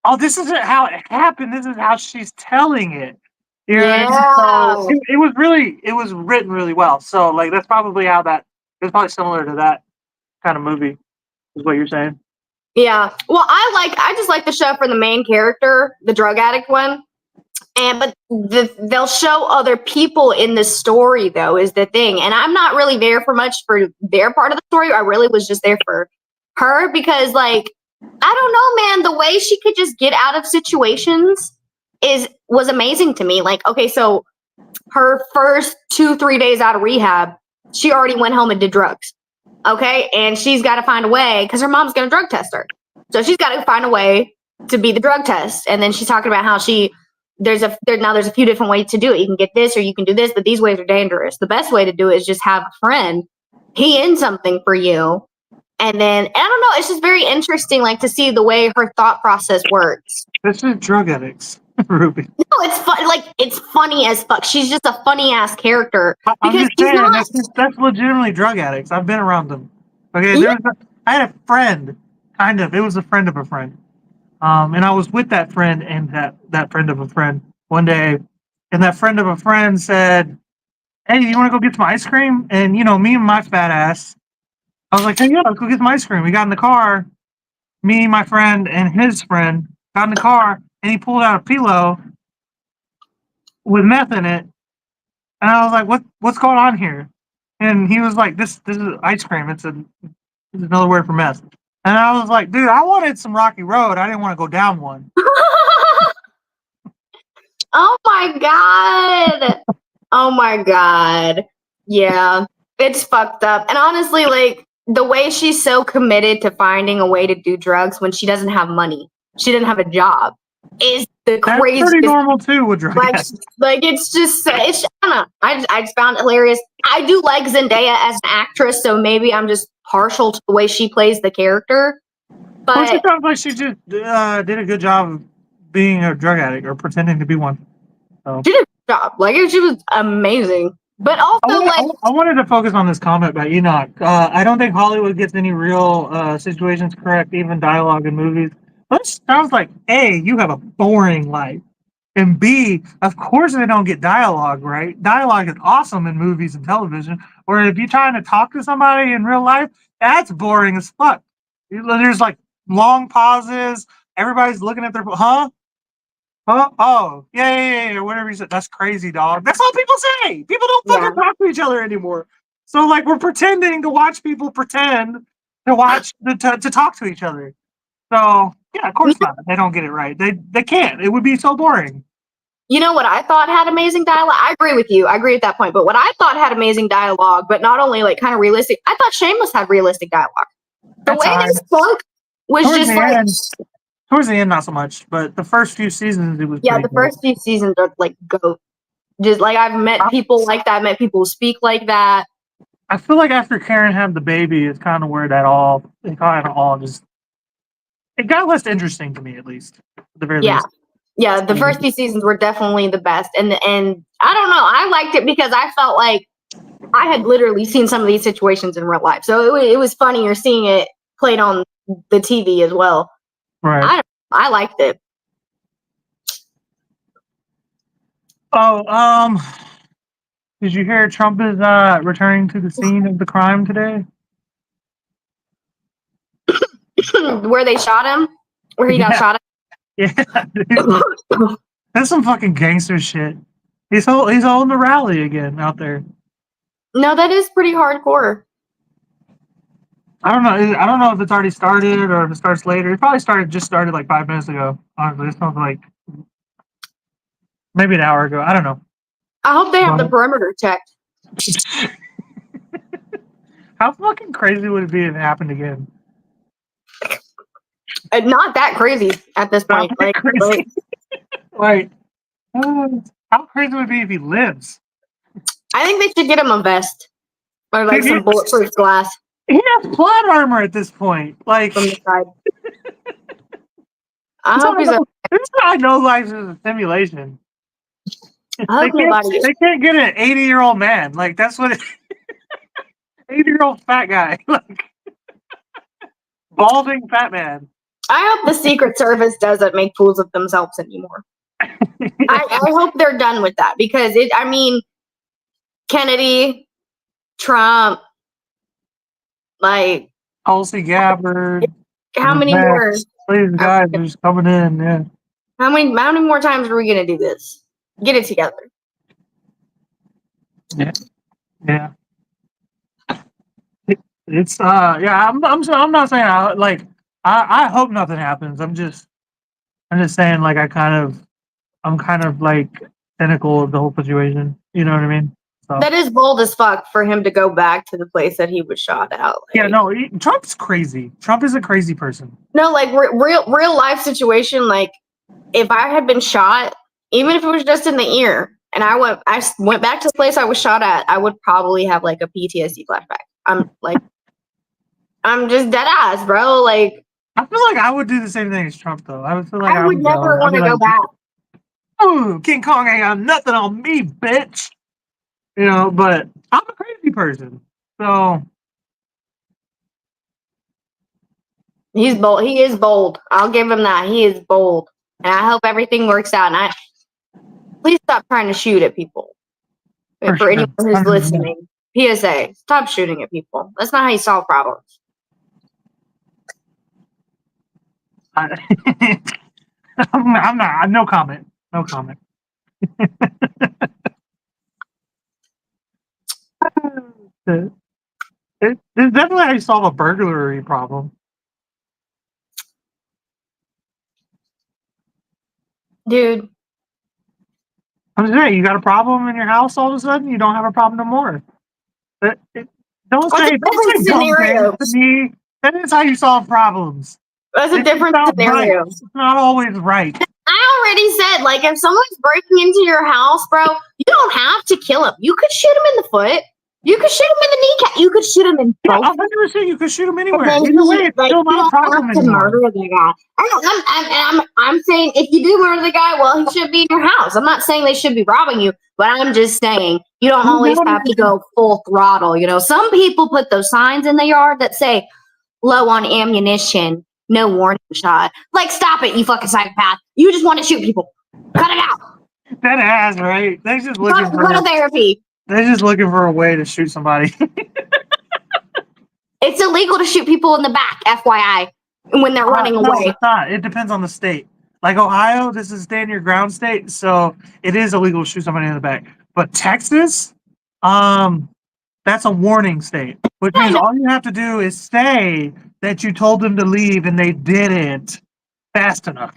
[SPEAKER 1] oh, this isn't how it happened. This is how she's telling it. You know what I mean? So it was written really well. So that's probably it's probably similar to that kind of movie, is what you're saying.
[SPEAKER 2] Yeah. Well, I just like the show for the main character, the drug addict one. But they'll show other people in the story, though, is the thing. And I'm not really there for much for their part of the story. I really was just there for her because, I don't know, man, the way she could just get out of situations was amazing to me. So her first 2-3 days out of rehab, she already went home and did drugs. Okay, and she's got to find a way because her mom's going to drug test her. So she's got to find a way to be the drug test. And then she's talking about how there's a few different ways to do it. You can get this or you can do this, but these ways are dangerous. The best way to do it is just have a friend key in something for you. And then, I don't know, it's just very interesting, to see the way her thought process works.
[SPEAKER 1] This is drug addicts. Ruby.
[SPEAKER 2] No, it's fun. Like it's funny as fuck. She's just a funny ass character
[SPEAKER 1] I'm
[SPEAKER 2] because
[SPEAKER 1] just
[SPEAKER 2] she's
[SPEAKER 1] saying
[SPEAKER 2] not.
[SPEAKER 1] that's legitimately drug addicts. I've been around them. Okay,
[SPEAKER 2] Yeah.
[SPEAKER 1] I had a friend, kind of. It was a friend of a friend. And I was with that friend and that friend of a friend one day, and that friend of a friend said, "Hey, you want to go get some ice cream?" And me and my fat ass, I was like, "Hey, yeah, let's go get some ice cream." We got in the car. Me, my friend, and his friend got in the car, and he pulled out a pillow with meth in it. And I was like, "What's going on here?" And he was like, "This is ice cream. It's another word for meth." And I was like, "Dude, I wanted some Rocky Road. I didn't want to go down one."
[SPEAKER 2] Oh my god. Oh my god. Yeah. It's fucked up. And honestly, like the way she's so committed to finding a way to do drugs when she doesn't have money, she didn't have a job, is the
[SPEAKER 1] That's
[SPEAKER 2] craziest.
[SPEAKER 1] pretty normal too with drug
[SPEAKER 2] Like,
[SPEAKER 1] addicts.
[SPEAKER 2] like it's just, it's, I don't know. I just found it hilarious. I do like Zendaya as an actress, so maybe I'm just partial to the way she plays the character.
[SPEAKER 1] Well, she
[SPEAKER 2] But
[SPEAKER 1] sounds like she just did a good job of being a drug addict or pretending to be one. So
[SPEAKER 2] she did a job. Like she was amazing. But also, like,
[SPEAKER 1] I wanted to focus on this comment by Enoch. I don't think Hollywood gets any real situations correct, even dialogue in movies. That sounds like A, you have a boring life. And B, of course they don't get dialogue right. Dialogue is awesome in movies and television. Or if you're trying to talk to somebody in real life, that's boring as fuck. There's like long pauses. Everybody's looking at their huh? Huh? Oh, yeah. Whatever you said. That's crazy, dog. That's all people say. People don't
[SPEAKER 2] yeah.
[SPEAKER 1] fucking talk to each other anymore. So like we're pretending to watch people pretend to watch to talk to each other. So yeah, of course not. They don't get it right. They can't. It would be so boring.
[SPEAKER 2] You know what I thought had amazing dialogue? I agree with you. I agree with that point. But what I thought had amazing dialogue, but not only like kind of realistic, I thought Shameless had realistic dialogue. The
[SPEAKER 1] That's
[SPEAKER 2] way
[SPEAKER 1] hard.
[SPEAKER 2] they spoke was
[SPEAKER 1] Towards
[SPEAKER 2] just
[SPEAKER 1] the
[SPEAKER 2] like,
[SPEAKER 1] end, towards the end, not so much. But the first few seasons, it was
[SPEAKER 2] yeah,
[SPEAKER 1] pretty
[SPEAKER 2] the
[SPEAKER 1] good.
[SPEAKER 2] first few seasons are like goat. Just like I've met people like that, met people who speak like that.
[SPEAKER 1] I feel like after Karen had the baby, it's kind of where it kind of all just it got less interesting to me, at least at the very
[SPEAKER 2] Yeah.
[SPEAKER 1] least.
[SPEAKER 2] Yeah, the first few seasons were definitely the best. And I don't know, I liked it because I felt like I had literally seen some of these situations in real life. So it was funnier seeing it played on the TV as well.
[SPEAKER 1] Right.
[SPEAKER 2] I liked it.
[SPEAKER 1] Oh, did you hear Trump is returning to the scene of the crime today?
[SPEAKER 2] Where they shot him, where he got
[SPEAKER 1] Yeah,
[SPEAKER 2] shot
[SPEAKER 1] yeah.
[SPEAKER 2] at.
[SPEAKER 1] That's some fucking gangster shit. He's holding the rally again out there.
[SPEAKER 2] No, that is pretty hardcore.
[SPEAKER 1] I don't know. I don't know if it's already started or if it starts later. It probably just started like 5 minutes ago. Honestly, it sounds like maybe an hour ago. I don't know.
[SPEAKER 2] I hope they have the
[SPEAKER 1] But
[SPEAKER 2] perimeter checked.
[SPEAKER 1] how fucking crazy would it be if it happened again?
[SPEAKER 2] Not that crazy at this
[SPEAKER 1] Not
[SPEAKER 2] point.
[SPEAKER 1] that
[SPEAKER 2] Like
[SPEAKER 1] crazy. Like, how crazy would it be if he lives?
[SPEAKER 2] I think they should get him a vest or like
[SPEAKER 1] Dude,
[SPEAKER 2] some bulletproof glass
[SPEAKER 1] he has plot armor at this point. Like,
[SPEAKER 2] from the side. I
[SPEAKER 1] this is how
[SPEAKER 2] hope he's.
[SPEAKER 1] this is how I know life is a simulation.
[SPEAKER 2] I hope nobody.
[SPEAKER 1] They can't get an 80-year-old man. Like that's what 80-year-old fat guy. Like balding fat man.
[SPEAKER 2] I hope the Secret Service doesn't make fools of themselves anymore. I hope they're done with that because it. I mean, Kennedy, Trump, like
[SPEAKER 1] Tulsi Gabbard.
[SPEAKER 2] how many more?
[SPEAKER 1] These guys are just coming in, yeah.
[SPEAKER 2] How many more times are we gonna do this? Get it together.
[SPEAKER 1] Yeah. It's yeah, I'm not saying I hope nothing happens. I'm just saying like I'm kind of like cynical of the whole situation. You know what I mean? So
[SPEAKER 2] That is bold as fuck for him to go back to the place that he was shot at. Like,
[SPEAKER 1] yeah, no, Trump's crazy. Trump is a crazy person.
[SPEAKER 2] no, like real life situation. Like if I had been shot, even if it was just in the ear, and I went back to the place I was shot at, I would probably have like a PTSD flashback. I'm just dead ass, bro. Like
[SPEAKER 1] I feel like I would do the same thing as Trump though. I would feel like
[SPEAKER 2] I would never want to go back.
[SPEAKER 1] Ooh, King Kong ain't got nothing on me, bitch. But I'm a crazy person. So
[SPEAKER 2] He's bold. He is bold. I'll give him that. He is bold. And I hope everything works out. And please stop trying to shoot at people.
[SPEAKER 1] for
[SPEAKER 2] For anyone
[SPEAKER 1] sure.
[SPEAKER 2] who's
[SPEAKER 1] 100%.
[SPEAKER 2] listening, PSA, stop shooting at people. That's not how you solve problems.
[SPEAKER 1] I'm not. No comment. No comment. It's definitely how you solve a burglary problem.
[SPEAKER 2] Dude,
[SPEAKER 1] I'm just saying, you got a problem in your house all of a sudden, you don't have a problem no more. Don't
[SPEAKER 2] what's a
[SPEAKER 1] say
[SPEAKER 2] different
[SPEAKER 1] dumb
[SPEAKER 2] scenario?
[SPEAKER 1] things to me. That is how you solve problems.
[SPEAKER 2] That's a
[SPEAKER 1] It's
[SPEAKER 2] different
[SPEAKER 1] not
[SPEAKER 2] scenario.
[SPEAKER 1] right. It's not always right.
[SPEAKER 2] I already said, like, if someone's breaking into your house, bro, you don't have to kill him. You could shoot him in the foot. You could shoot him in the kneecap. You could shoot him in
[SPEAKER 1] Yeah,
[SPEAKER 2] both.
[SPEAKER 1] 100%. You could shoot them
[SPEAKER 2] And
[SPEAKER 1] anywhere.
[SPEAKER 2] then
[SPEAKER 1] Either way, it's still
[SPEAKER 2] you
[SPEAKER 1] not a
[SPEAKER 2] don't
[SPEAKER 1] problem
[SPEAKER 2] have to
[SPEAKER 1] anymore.
[SPEAKER 2] murder the guy. I'm saying if you do murder the guy, well, he should be in your house. I'm not saying they should be robbing you, but I'm just saying you don't always have to go full throttle. Some people put those signs in the yard that say low on ammunition, no warning shot. Like, stop it, you fucking psychopath. You just want to shoot people. Cut it out.
[SPEAKER 1] That ass, right? They're just
[SPEAKER 2] Go to therapy.
[SPEAKER 1] They're just looking for a way to shoot somebody.
[SPEAKER 2] It's illegal to shoot people in the back, FYI, when they're running
[SPEAKER 1] No,
[SPEAKER 2] away.
[SPEAKER 1] it's not. It depends on the state. Like Ohio, this is stand your ground state, so it is illegal to shoot somebody in the back. But Texas, that's a warning state, which means all you have to do is say that you told them to leave and they didn't fast enough.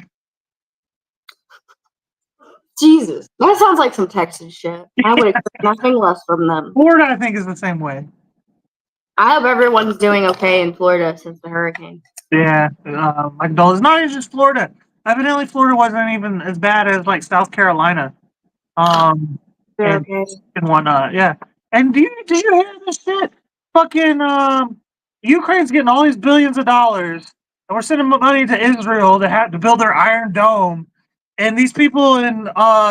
[SPEAKER 2] Jesus, that sounds like some Texas shit. I would expect nothing less from them.
[SPEAKER 1] Florida, I think, is the same way.
[SPEAKER 2] I hope everyone's doing okay in Florida since the hurricane.
[SPEAKER 1] Yeah, my condolences. Not even just Florida. Evidently, Florida wasn't even as bad as like South Carolina, and whatnot. Yeah. And did you hear this shit? Fucking Ukraine's getting all these billions of dollars, and we're sending money to Israel to build their Iron Dome. And these people in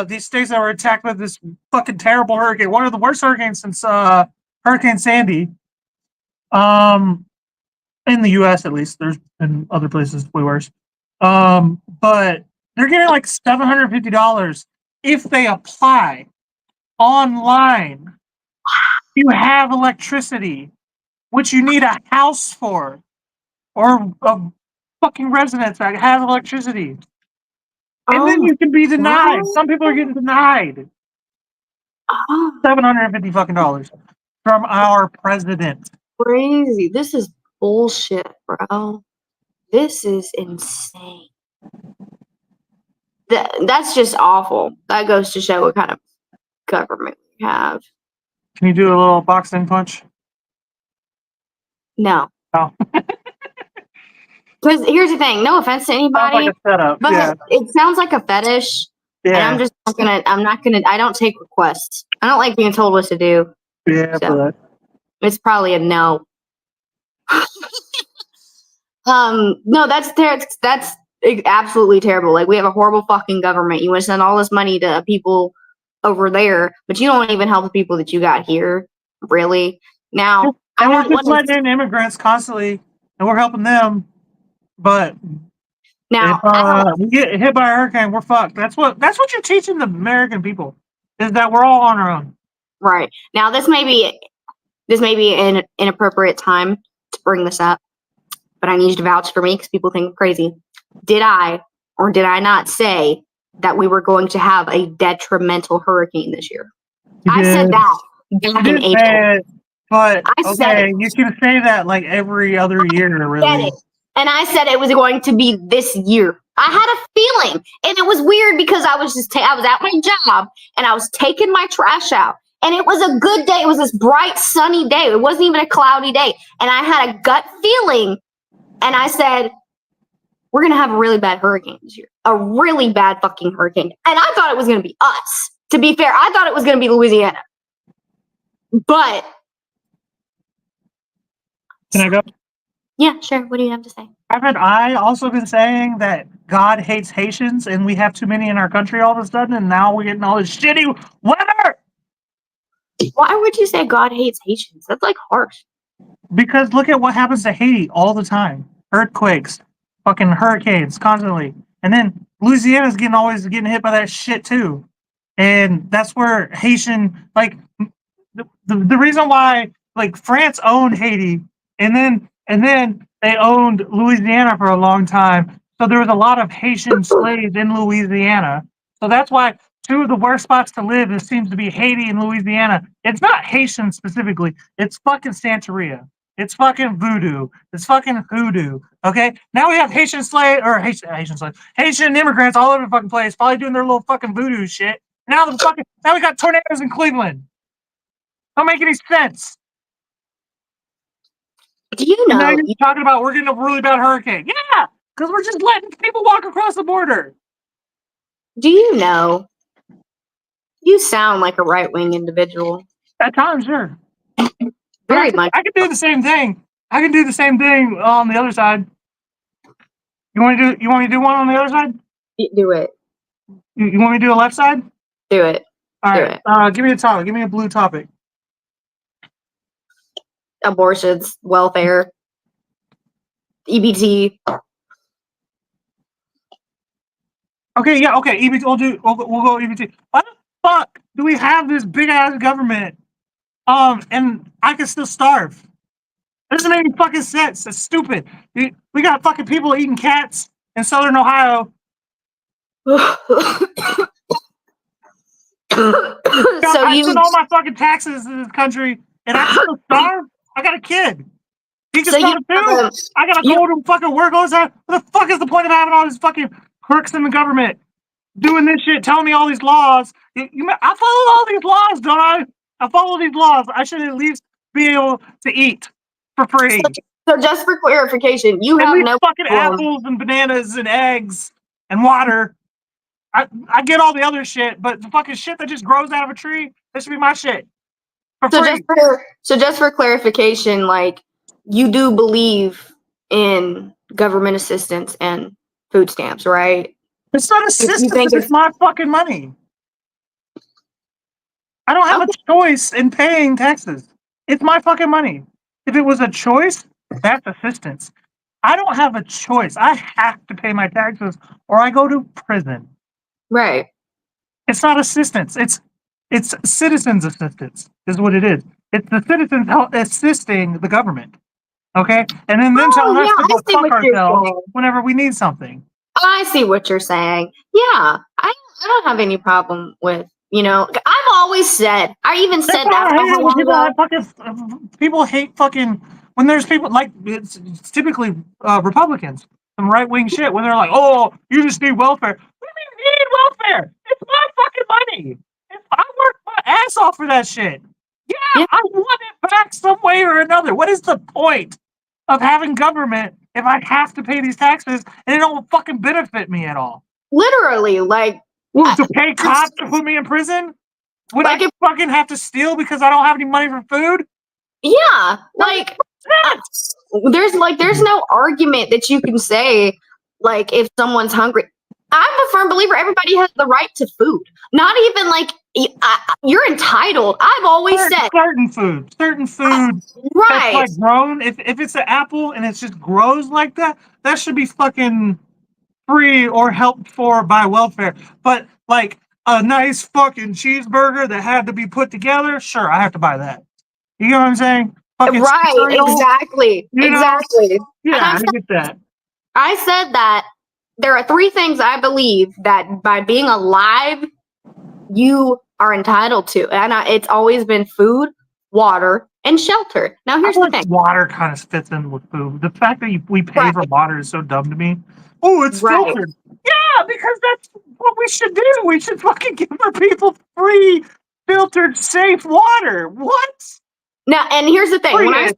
[SPEAKER 1] these states that were attacked by this fucking terrible hurricane, one of the worst hurricanes since Hurricane Sandy. In the U.S. at least, there's in other places way worse. But they're getting like $750 if they apply online. You have electricity, which you need a house for, or a fucking residence that has electricity. And then you can be denied. Some people are getting denied. $750 fucking dollars from our president.
[SPEAKER 2] Crazy. This is bullshit, bro. This is insane. That's just awful. That goes to show what kind of government we have.
[SPEAKER 1] Can you do a little boxing punch?
[SPEAKER 2] No.
[SPEAKER 1] No.
[SPEAKER 2] Because here's the thing. No offense to anybody,
[SPEAKER 1] Sounds like a setup.
[SPEAKER 2] but
[SPEAKER 1] Yeah.
[SPEAKER 2] it sounds like a fetish.
[SPEAKER 1] Yeah.
[SPEAKER 2] And I'm just not gonna. I'm not gonna. I don't take requests. I don't like being told what to do.
[SPEAKER 1] Yeah,
[SPEAKER 2] So
[SPEAKER 1] but
[SPEAKER 2] it's probably a no. No, that's absolutely terrible. Like, we have a horrible fucking government. You want to send all this money to people over there, but you don't even help the people that you got here. Really? Now,
[SPEAKER 1] and we're just letting in immigrants constantly, and we're helping them. But
[SPEAKER 2] now
[SPEAKER 1] if we get hit by a hurricane, we're fucked. That's what you're teaching the American people, is that we're all on our own.
[SPEAKER 2] Right. Now, this may be an inappropriate time to bring this up, but I need you to vouch for me because people think I'm crazy. Did I or did I not say that we were going to have a detrimental hurricane this year? I said that back in April.
[SPEAKER 1] But
[SPEAKER 2] I said it.
[SPEAKER 1] You can say that like every other year, really.
[SPEAKER 2] And I said it was going to be this year. I had a feeling, and it was weird because I was I was at my job and I was taking my trash out, and it was a good day. It was this bright, sunny day. It wasn't even a cloudy day, and I had a gut feeling, and I said, "We're gonna have a really bad hurricane this year, a really bad fucking hurricane." And I thought it was gonna be us. To be fair, I thought it was gonna be Louisiana, but
[SPEAKER 1] can I go?
[SPEAKER 2] yeah, sure. What do you have to say?
[SPEAKER 1] Haven't I also been saying that God hates Haitians and we have too many in our country all of a sudden, and now we're getting all this shitty weather?
[SPEAKER 2] Why would you say God hates Haitians? That's like harsh.
[SPEAKER 1] Because look at what happens to Haiti all the time: earthquakes, fucking hurricanes, constantly, and then Louisiana's always getting hit by that shit too. And that's where Haitian, like, the reason why, like, France owned Haiti, and then they owned Louisiana for a long time. So there was a lot of Haitian slaves in Louisiana. So that's why two of the worst spots to live, it seems to be Haiti and Louisiana. It's not Haitian specifically. It's fucking Santeria. It's fucking voodoo. It's fucking hoodoo. Okay. Now we have Haitian immigrants all over the fucking place, probably doing their little fucking voodoo shit. Now now we got tornadoes in Cleveland. Don't make any sense.
[SPEAKER 2] Do you
[SPEAKER 1] And now
[SPEAKER 2] know?
[SPEAKER 1] you're talking about we're getting a really bad hurricane. Yeah, because we're just letting people walk across the border.
[SPEAKER 2] Do you know? You sound like a right wing individual.
[SPEAKER 1] At times, sure.
[SPEAKER 2] Very much.
[SPEAKER 1] I can do the same thing. I can do the same thing on the other side. You want me to do one on the other side?
[SPEAKER 2] Do it.
[SPEAKER 1] You want me to do the left side?
[SPEAKER 2] Do it.
[SPEAKER 1] All
[SPEAKER 2] Do
[SPEAKER 1] right. Give me a topic. Give me a blue topic.
[SPEAKER 2] Abortions, welfare, EBT.
[SPEAKER 1] Okay, yeah, okay. EBT. We'll go EBT. Why the fuck do we have this big ass government? And I can still starve. It doesn't make any fucking sense. It's stupid. We got fucking people eating cats in Southern Ohio.
[SPEAKER 2] So
[SPEAKER 1] I
[SPEAKER 2] you
[SPEAKER 1] spend all my fucking taxes in this country, and I still starve. I got a kid. He can
[SPEAKER 2] so
[SPEAKER 1] starve too. I gotta go to fucking work all the time. What the fuck is the point of having all these fucking crooks in the government doing this shit, telling me all these laws? I follow all these laws, don't I? I follow these laws. I should at least be able to eat for free.
[SPEAKER 2] So just for clarification, you
[SPEAKER 1] At
[SPEAKER 2] have
[SPEAKER 1] least
[SPEAKER 2] no
[SPEAKER 1] fucking
[SPEAKER 2] problem.
[SPEAKER 1] apples and bananas and eggs and water. I get all the other shit, but the fucking shit that just grows out of a tree, that should be my shit. For free.
[SPEAKER 2] So just for clarification, like, you do believe in government assistance and food stamps, right?
[SPEAKER 1] It's not assistance, it's my fucking money. I don't have a choice in paying taxes. It's my fucking money. If it was a choice, that's assistance. I don't have a choice. I have to pay my taxes or I go to prison.
[SPEAKER 2] Right.
[SPEAKER 1] It's not assistance. It's citizens' assistance is what it is. It's the citizens assisting the government. Okay? And then them telling us to go fuck ourselves whenever we need something.
[SPEAKER 2] I see what you're saying. Yeah. I don't have any problem with, I've always said, I even said that.
[SPEAKER 1] People hate fucking when there's people like it's typically Republicans, some right wing shit when they're like, "Oh, you just need welfare." What do you mean you need welfare? It's my fucking money. I work my ass off for that shit. Yeah, I want it back some way or another. What is the point of having government if I have to pay these taxes and it don't fucking benefit me at all?
[SPEAKER 2] Literally, like,
[SPEAKER 1] to pay cops to put me in prison? Would I fucking have to steal because I don't have any money for food?
[SPEAKER 2] Yeah, like, there's no argument that you can say, like, if someone's hungry. I'm a firm believer everybody has the right to food. Not even like you're entitled. I've always said
[SPEAKER 1] certain food,
[SPEAKER 2] right?
[SPEAKER 1] That's like grown. If it's an apple and it just grows like that, that should be fucking free or helped for by welfare. But like a nice fucking cheeseburger that had to be put together, sure, I have to buy that. You know what I'm saying? Fucking
[SPEAKER 2] right,
[SPEAKER 1] cereal,
[SPEAKER 2] exactly.
[SPEAKER 1] Yeah, I get that.
[SPEAKER 2] I said that there are 3 things I believe that by being alive, you are entitled to. And it's always been food, water, and shelter. Now, here's the thing.
[SPEAKER 1] Water kind of fits in with food. The fact that we pay for water is so dumb to me. Oh, it's filtered. Yeah, because that's what we should do. We should fucking give our people free, filtered, safe water. What?
[SPEAKER 2] Now, and here's the thing. When I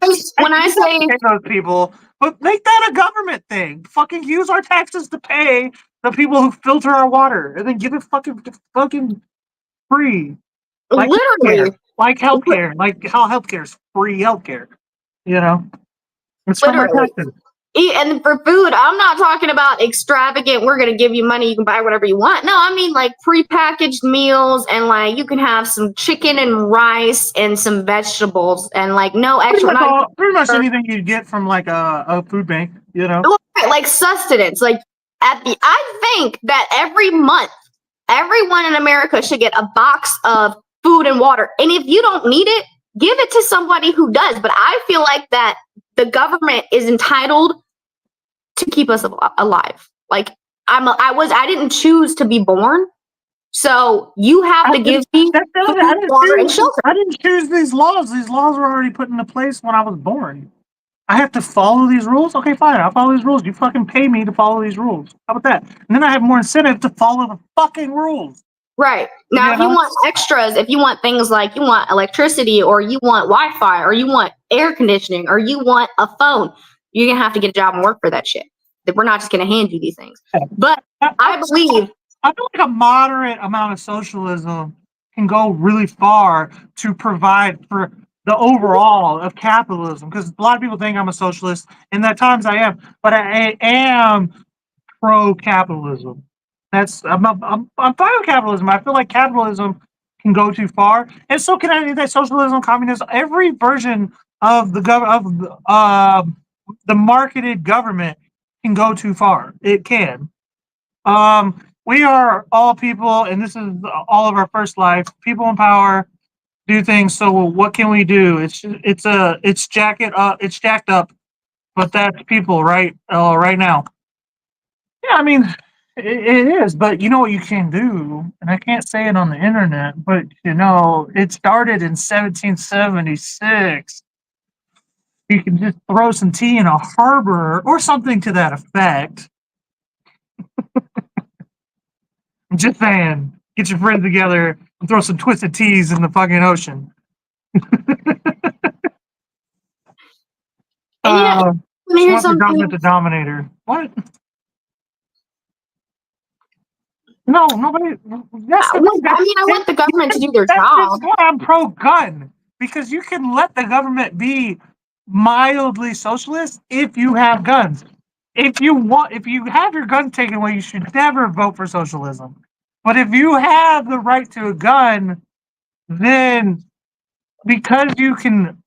[SPEAKER 2] say
[SPEAKER 1] those people, but make that a government thing. Fucking use our taxes to pay the people who filter our water, and then give it fucking free. Like
[SPEAKER 2] literally,
[SPEAKER 1] like healthcare, like how healthcare is free healthcare. You know, it's from our taxes.
[SPEAKER 2] And for food, I'm not talking about extravagant. We're gonna give you money. You can buy whatever you want. No, I mean like prepackaged meals, and like you can have some chicken and rice and some vegetables, and like no extra.
[SPEAKER 1] Pretty much anything you get from like a food bank, you know.
[SPEAKER 2] Like sustenance. Like I think that every month, everyone in America should get a box of food and water. And if you don't need it, give it to somebody who does. But I feel like that the government is entitled to keep us alive. Like I didn't choose to be born. So you have to give me water and shelter.
[SPEAKER 1] I didn't choose these laws. These laws were already put into place when I was born. I have to follow these rules? Okay, fine. I'll follow these rules. You fucking pay me to follow these rules. How about that? And then I have more incentive to follow the fucking rules.
[SPEAKER 2] Right. Now, if you want extras, if you want things like you want electricity or you want Wi-Fi or you want air conditioning or you want a phone, you're going to have to get a job and work for that shit. We're not just going to hand you these things. But I believe...
[SPEAKER 1] I feel like a moderate amount of socialism can go really far to provide for the overall of capitalism. Because a lot of people think I'm a socialist, and at times I am. But I am pro-capitalism. I'm fine with capitalism. I feel like capitalism can go too far, and so can anything. Socialism, communism, every version of the the marketed government can go too far. It can. We are all people, and this is all of our first life. People in power do things. So what can we do? It's jacked up, but that's people right now. Yeah, I mean. It is, but you know what you can do, and I can't say it on the internet, but you know, it started in 1776. You can just throw some tea in a harbor or something to that effect. I'm just saying, get your friends together and throw some twisted teas in the fucking ocean.
[SPEAKER 2] Here's something.
[SPEAKER 1] The dominator. What? No, nobody.
[SPEAKER 2] I want the government to do their job.
[SPEAKER 1] That's why I'm pro-gun, because you can let the government be mildly socialist if you have guns. If you have your gun taken away, you should never vote for socialism. But if you have the right to a gun, then because you can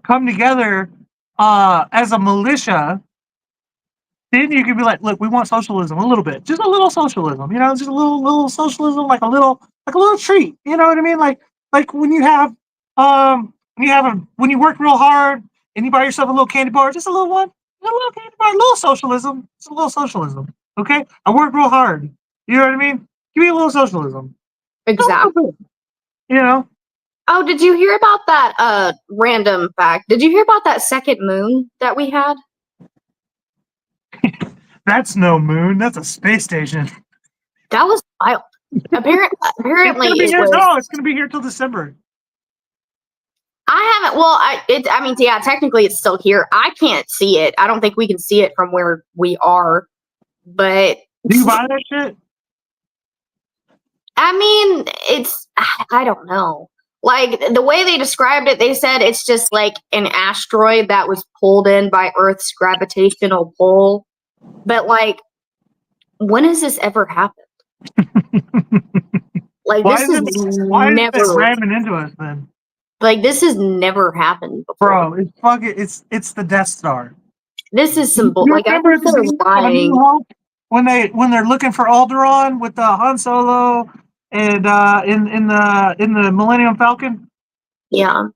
[SPEAKER 1] come together as a militia. Then you can be like, look, we want socialism a little bit, just a little socialism, you know, just a little socialism, like a little treat, you know what I mean? Like when you have, when you work real hard and you buy yourself a little candy bar, just a little one, a little candy bar, a little socialism, just a little socialism. Okay, I work real hard. You know what I mean? Give me a little socialism.
[SPEAKER 2] Exactly.
[SPEAKER 1] You know.
[SPEAKER 2] Oh, did you hear about that random fact? Did you hear about that second moon that we had?
[SPEAKER 1] That's no moon. That's a space station.
[SPEAKER 2] That was wild. Apparently,
[SPEAKER 1] it's going to be here till December.
[SPEAKER 2] I haven't. Well, yeah, technically it's still here. I can't see it. I don't think we can see it from where we are. But
[SPEAKER 1] do you buy that shit?
[SPEAKER 2] I mean, I don't know. Like the way they described it, they said it's just like an asteroid that was pulled in by Earth's gravitational pull. But like, when has this ever happened? Like,
[SPEAKER 1] why is it ramming into us then?
[SPEAKER 2] Like, this has never happened before.
[SPEAKER 1] Bro, it's the Death Star.
[SPEAKER 2] This is some like I think they're lying.
[SPEAKER 1] When they're looking for Alderaan with the Han Solo and in the Millennium Falcon.
[SPEAKER 2] Yeah.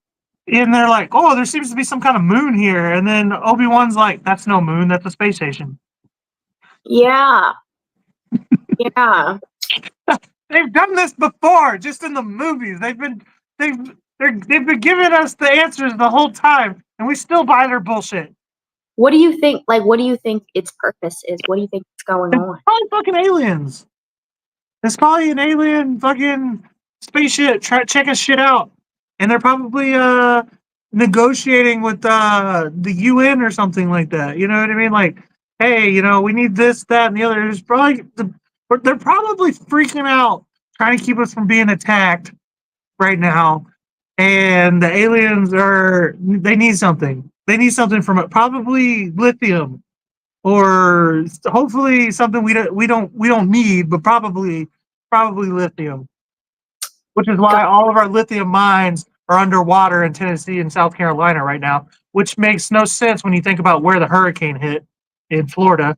[SPEAKER 1] And they're like, oh, there seems to be some kind of moon here, and then Obi-Wan's like, that's no moon, that's a space station.
[SPEAKER 2] Yeah. Yeah.
[SPEAKER 1] They've done this before, just in the movies. They've been giving us the answers the whole time, and we still buy their bullshit.
[SPEAKER 2] What do you think? Like, what do you think its purpose is? What do you think is going on?
[SPEAKER 1] Probably fucking aliens. It's probably an alien fucking spaceship checking shit out, and they're probably negotiating with the UN or something like that. You know what I mean? Like, hey, you know, we need this, that, and the other. They're probably freaking out, trying to keep us from being attacked right now. And the aliens they need something. They need something from it, probably lithium, or hopefully something we don't need, but probably lithium. Which is why all of our lithium mines are underwater in Tennessee and South Carolina right now, which makes no sense when you think about where the hurricane hit in Florida.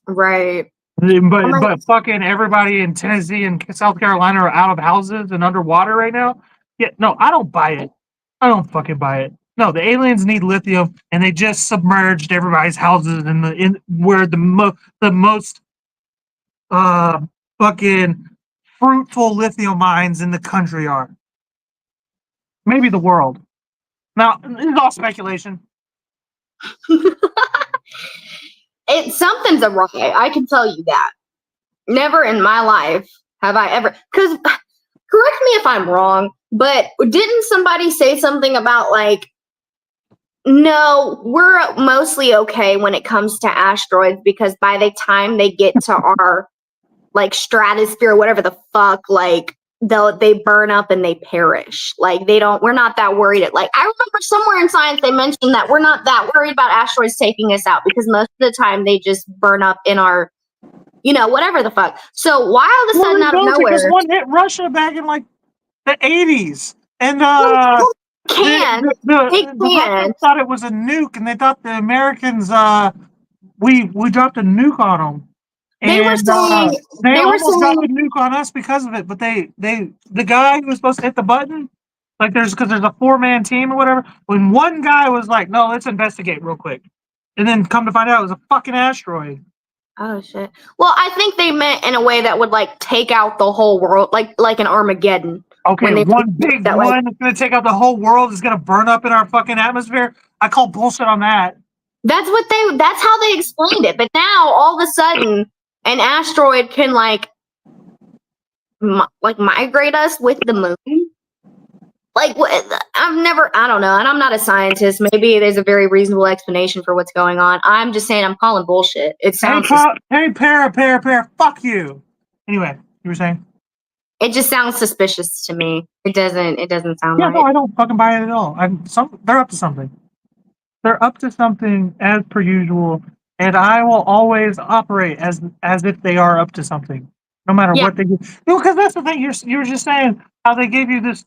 [SPEAKER 2] Right.
[SPEAKER 1] But fucking everybody in Tennessee and South Carolina are out of houses and underwater right now. Yeah, no, I don't buy it. I don't fucking buy it. No, the aliens need lithium, and they just submerged everybody's houses in where the most uh fucking fruitful lithium mines in the country are. Maybe the world. Now, this is all speculation.
[SPEAKER 2] Something's awry. I can tell you that. Never in my life have I ever. Because correct me if I'm wrong, but didn't somebody say something about like, no, we're mostly okay when it comes to asteroids because by the time they get to our like stratosphere, whatever the fuck, like they burn up and they perish. Like we're not that worried. Like I remember somewhere in science they mentioned that we're not that worried about asteroids taking us out because most of the time they just burn up in our, whatever the fuck. So why all of a sudden out of nowhere?
[SPEAKER 1] Because one hit Russia back in like the 80s, and
[SPEAKER 2] they
[SPEAKER 1] the Russians thought it was a nuke, and they thought the Americans we dropped a nuke on them.
[SPEAKER 2] They were saying
[SPEAKER 1] they almost got the nuke on us because of it, but the guy who was supposed to hit the button, like there's a 4-man team or whatever. When one guy was like, "No, let's investigate real quick," and then come to find out it was a fucking asteroid.
[SPEAKER 2] Oh shit! Well, I think they meant in a way that would like take out the whole world, like an Armageddon.
[SPEAKER 1] Okay, one big that, one that's gonna take out the whole world is gonna burn up in our fucking atmosphere. I call bullshit on that.
[SPEAKER 2] That's how they explained it. But now all of a sudden, an asteroid can like migrate us with the moon. Like I don't know, and I'm not a scientist. Maybe there's a very reasonable explanation for what's going on. I'm just saying I'm calling bullshit. It sounds.
[SPEAKER 1] Hey, para, fuck you. Anyway, you were saying?
[SPEAKER 2] It just sounds suspicious to me. It doesn't sound right.
[SPEAKER 1] No, I don't fucking buy it at all. They're up to something. They're up to something as per usual, and I will always operate as if they are up to something, no matter what they do. No, because that's the thing. You were just saying how they gave you this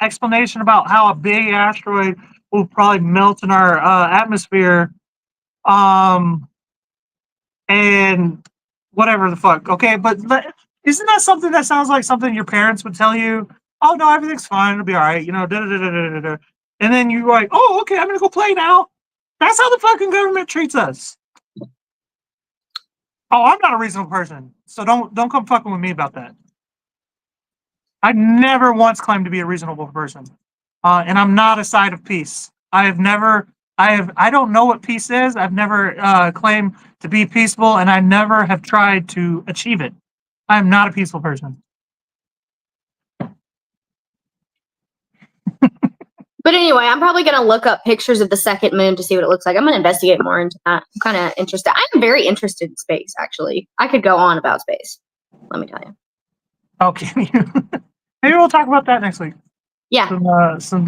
[SPEAKER 1] explanation about how a big asteroid will probably melt in our atmosphere, and whatever the fuck. Okay, but isn't that something that sounds like something your parents would tell you? Oh no, everything's fine. It'll be all right. And then you're like, oh, okay, I'm gonna go play now. That's how the fucking government treats us. Oh, I'm not a reasonable person, so don't come fucking with me about that. I never once claimed to be a reasonable person, and I'm not a side of peace. I don't know what peace is. I've never claimed to be peaceful, and I never have tried to achieve it. I am not a peaceful person.
[SPEAKER 2] But anyway, I'm probably going to look up pictures of the second moon to see what it looks like. I'm going to investigate more into that. I'm kind of interested. I'm very interested in space, actually. I could go on about space. Let me tell you.
[SPEAKER 1] Okay. Maybe we'll talk about that next week.
[SPEAKER 2] Yeah.
[SPEAKER 1] Tune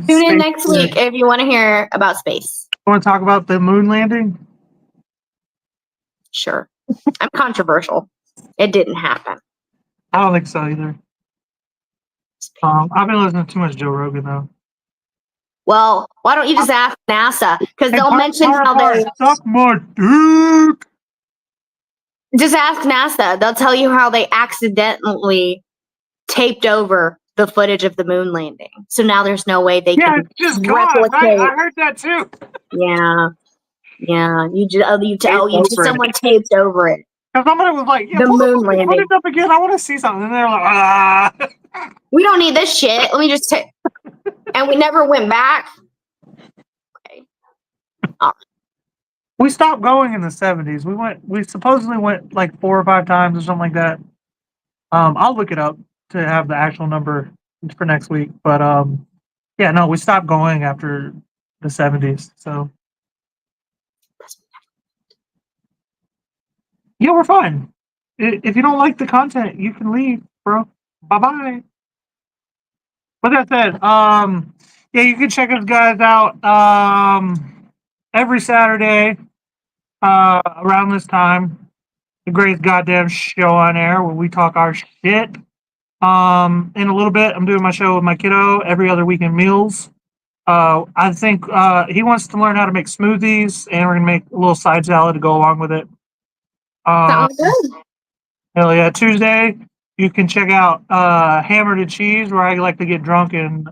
[SPEAKER 2] in next week if you want to hear about space.
[SPEAKER 1] Want to talk about the moon landing?
[SPEAKER 2] Sure. I'm controversial. It didn't happen.
[SPEAKER 1] I don't think so either. I've been listening to too much Joe Rogan, though.
[SPEAKER 2] Well, why don't you just ask NASA? Because they'll mention how they
[SPEAKER 1] suck my dick.
[SPEAKER 2] Just ask NASA. They'll tell you how they accidentally taped over the footage of the moon landing. So now there's no way they can
[SPEAKER 1] it's just replicate. Right? I heard that too.
[SPEAKER 2] Yeah. Someone taped over it.
[SPEAKER 1] Because somebody was like,
[SPEAKER 2] the moon landing.
[SPEAKER 1] Put it up again. I want to see something. And they're like,
[SPEAKER 2] we don't need this shit. Let me just take. And we never went back. Okay.
[SPEAKER 1] We stopped going in the 70s. We supposedly went like 4 or 5 times or something like that. I'll look it up to have the actual number for next week. But we stopped going after the 70s. So yeah, we're fine. If you don't like the content, you can leave, bro. Bye-bye. With that said, you can check us guys out. every Saturday around this time. The greatest goddamn show on air where we talk our shit. In a little bit, I'm doing my show with my kiddo every other weekend meals. I think he wants to learn how to make smoothies, and we're gonna make a little side salad to go along with it.
[SPEAKER 2] Sounds good.
[SPEAKER 1] Hell yeah! Tuesday, you can check out Hammered and Cheese, where I like to get drunk and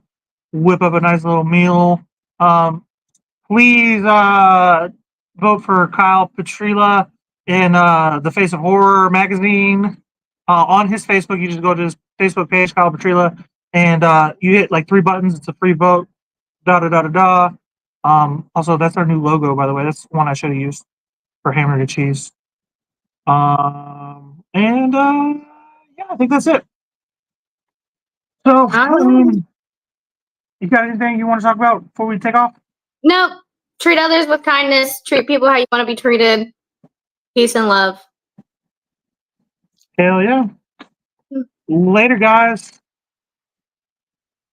[SPEAKER 1] whip up a nice little meal. Please vote for Kyle Petrila in the Face of Horror magazine. On his Facebook, you just go to his Facebook page, Kyle Petrila, and you hit like 3 buttons. It's a free vote. Da da da da da. Also, that's our new logo, by the way. That's the one I should have used for Hammer to Cheese. And yeah, I think that's it. So, you got anything you want to talk about before we take off?
[SPEAKER 2] Nope. Treat others with kindness. Treat people how you want to be treated. Peace and love.
[SPEAKER 1] Hell yeah. Later, guys.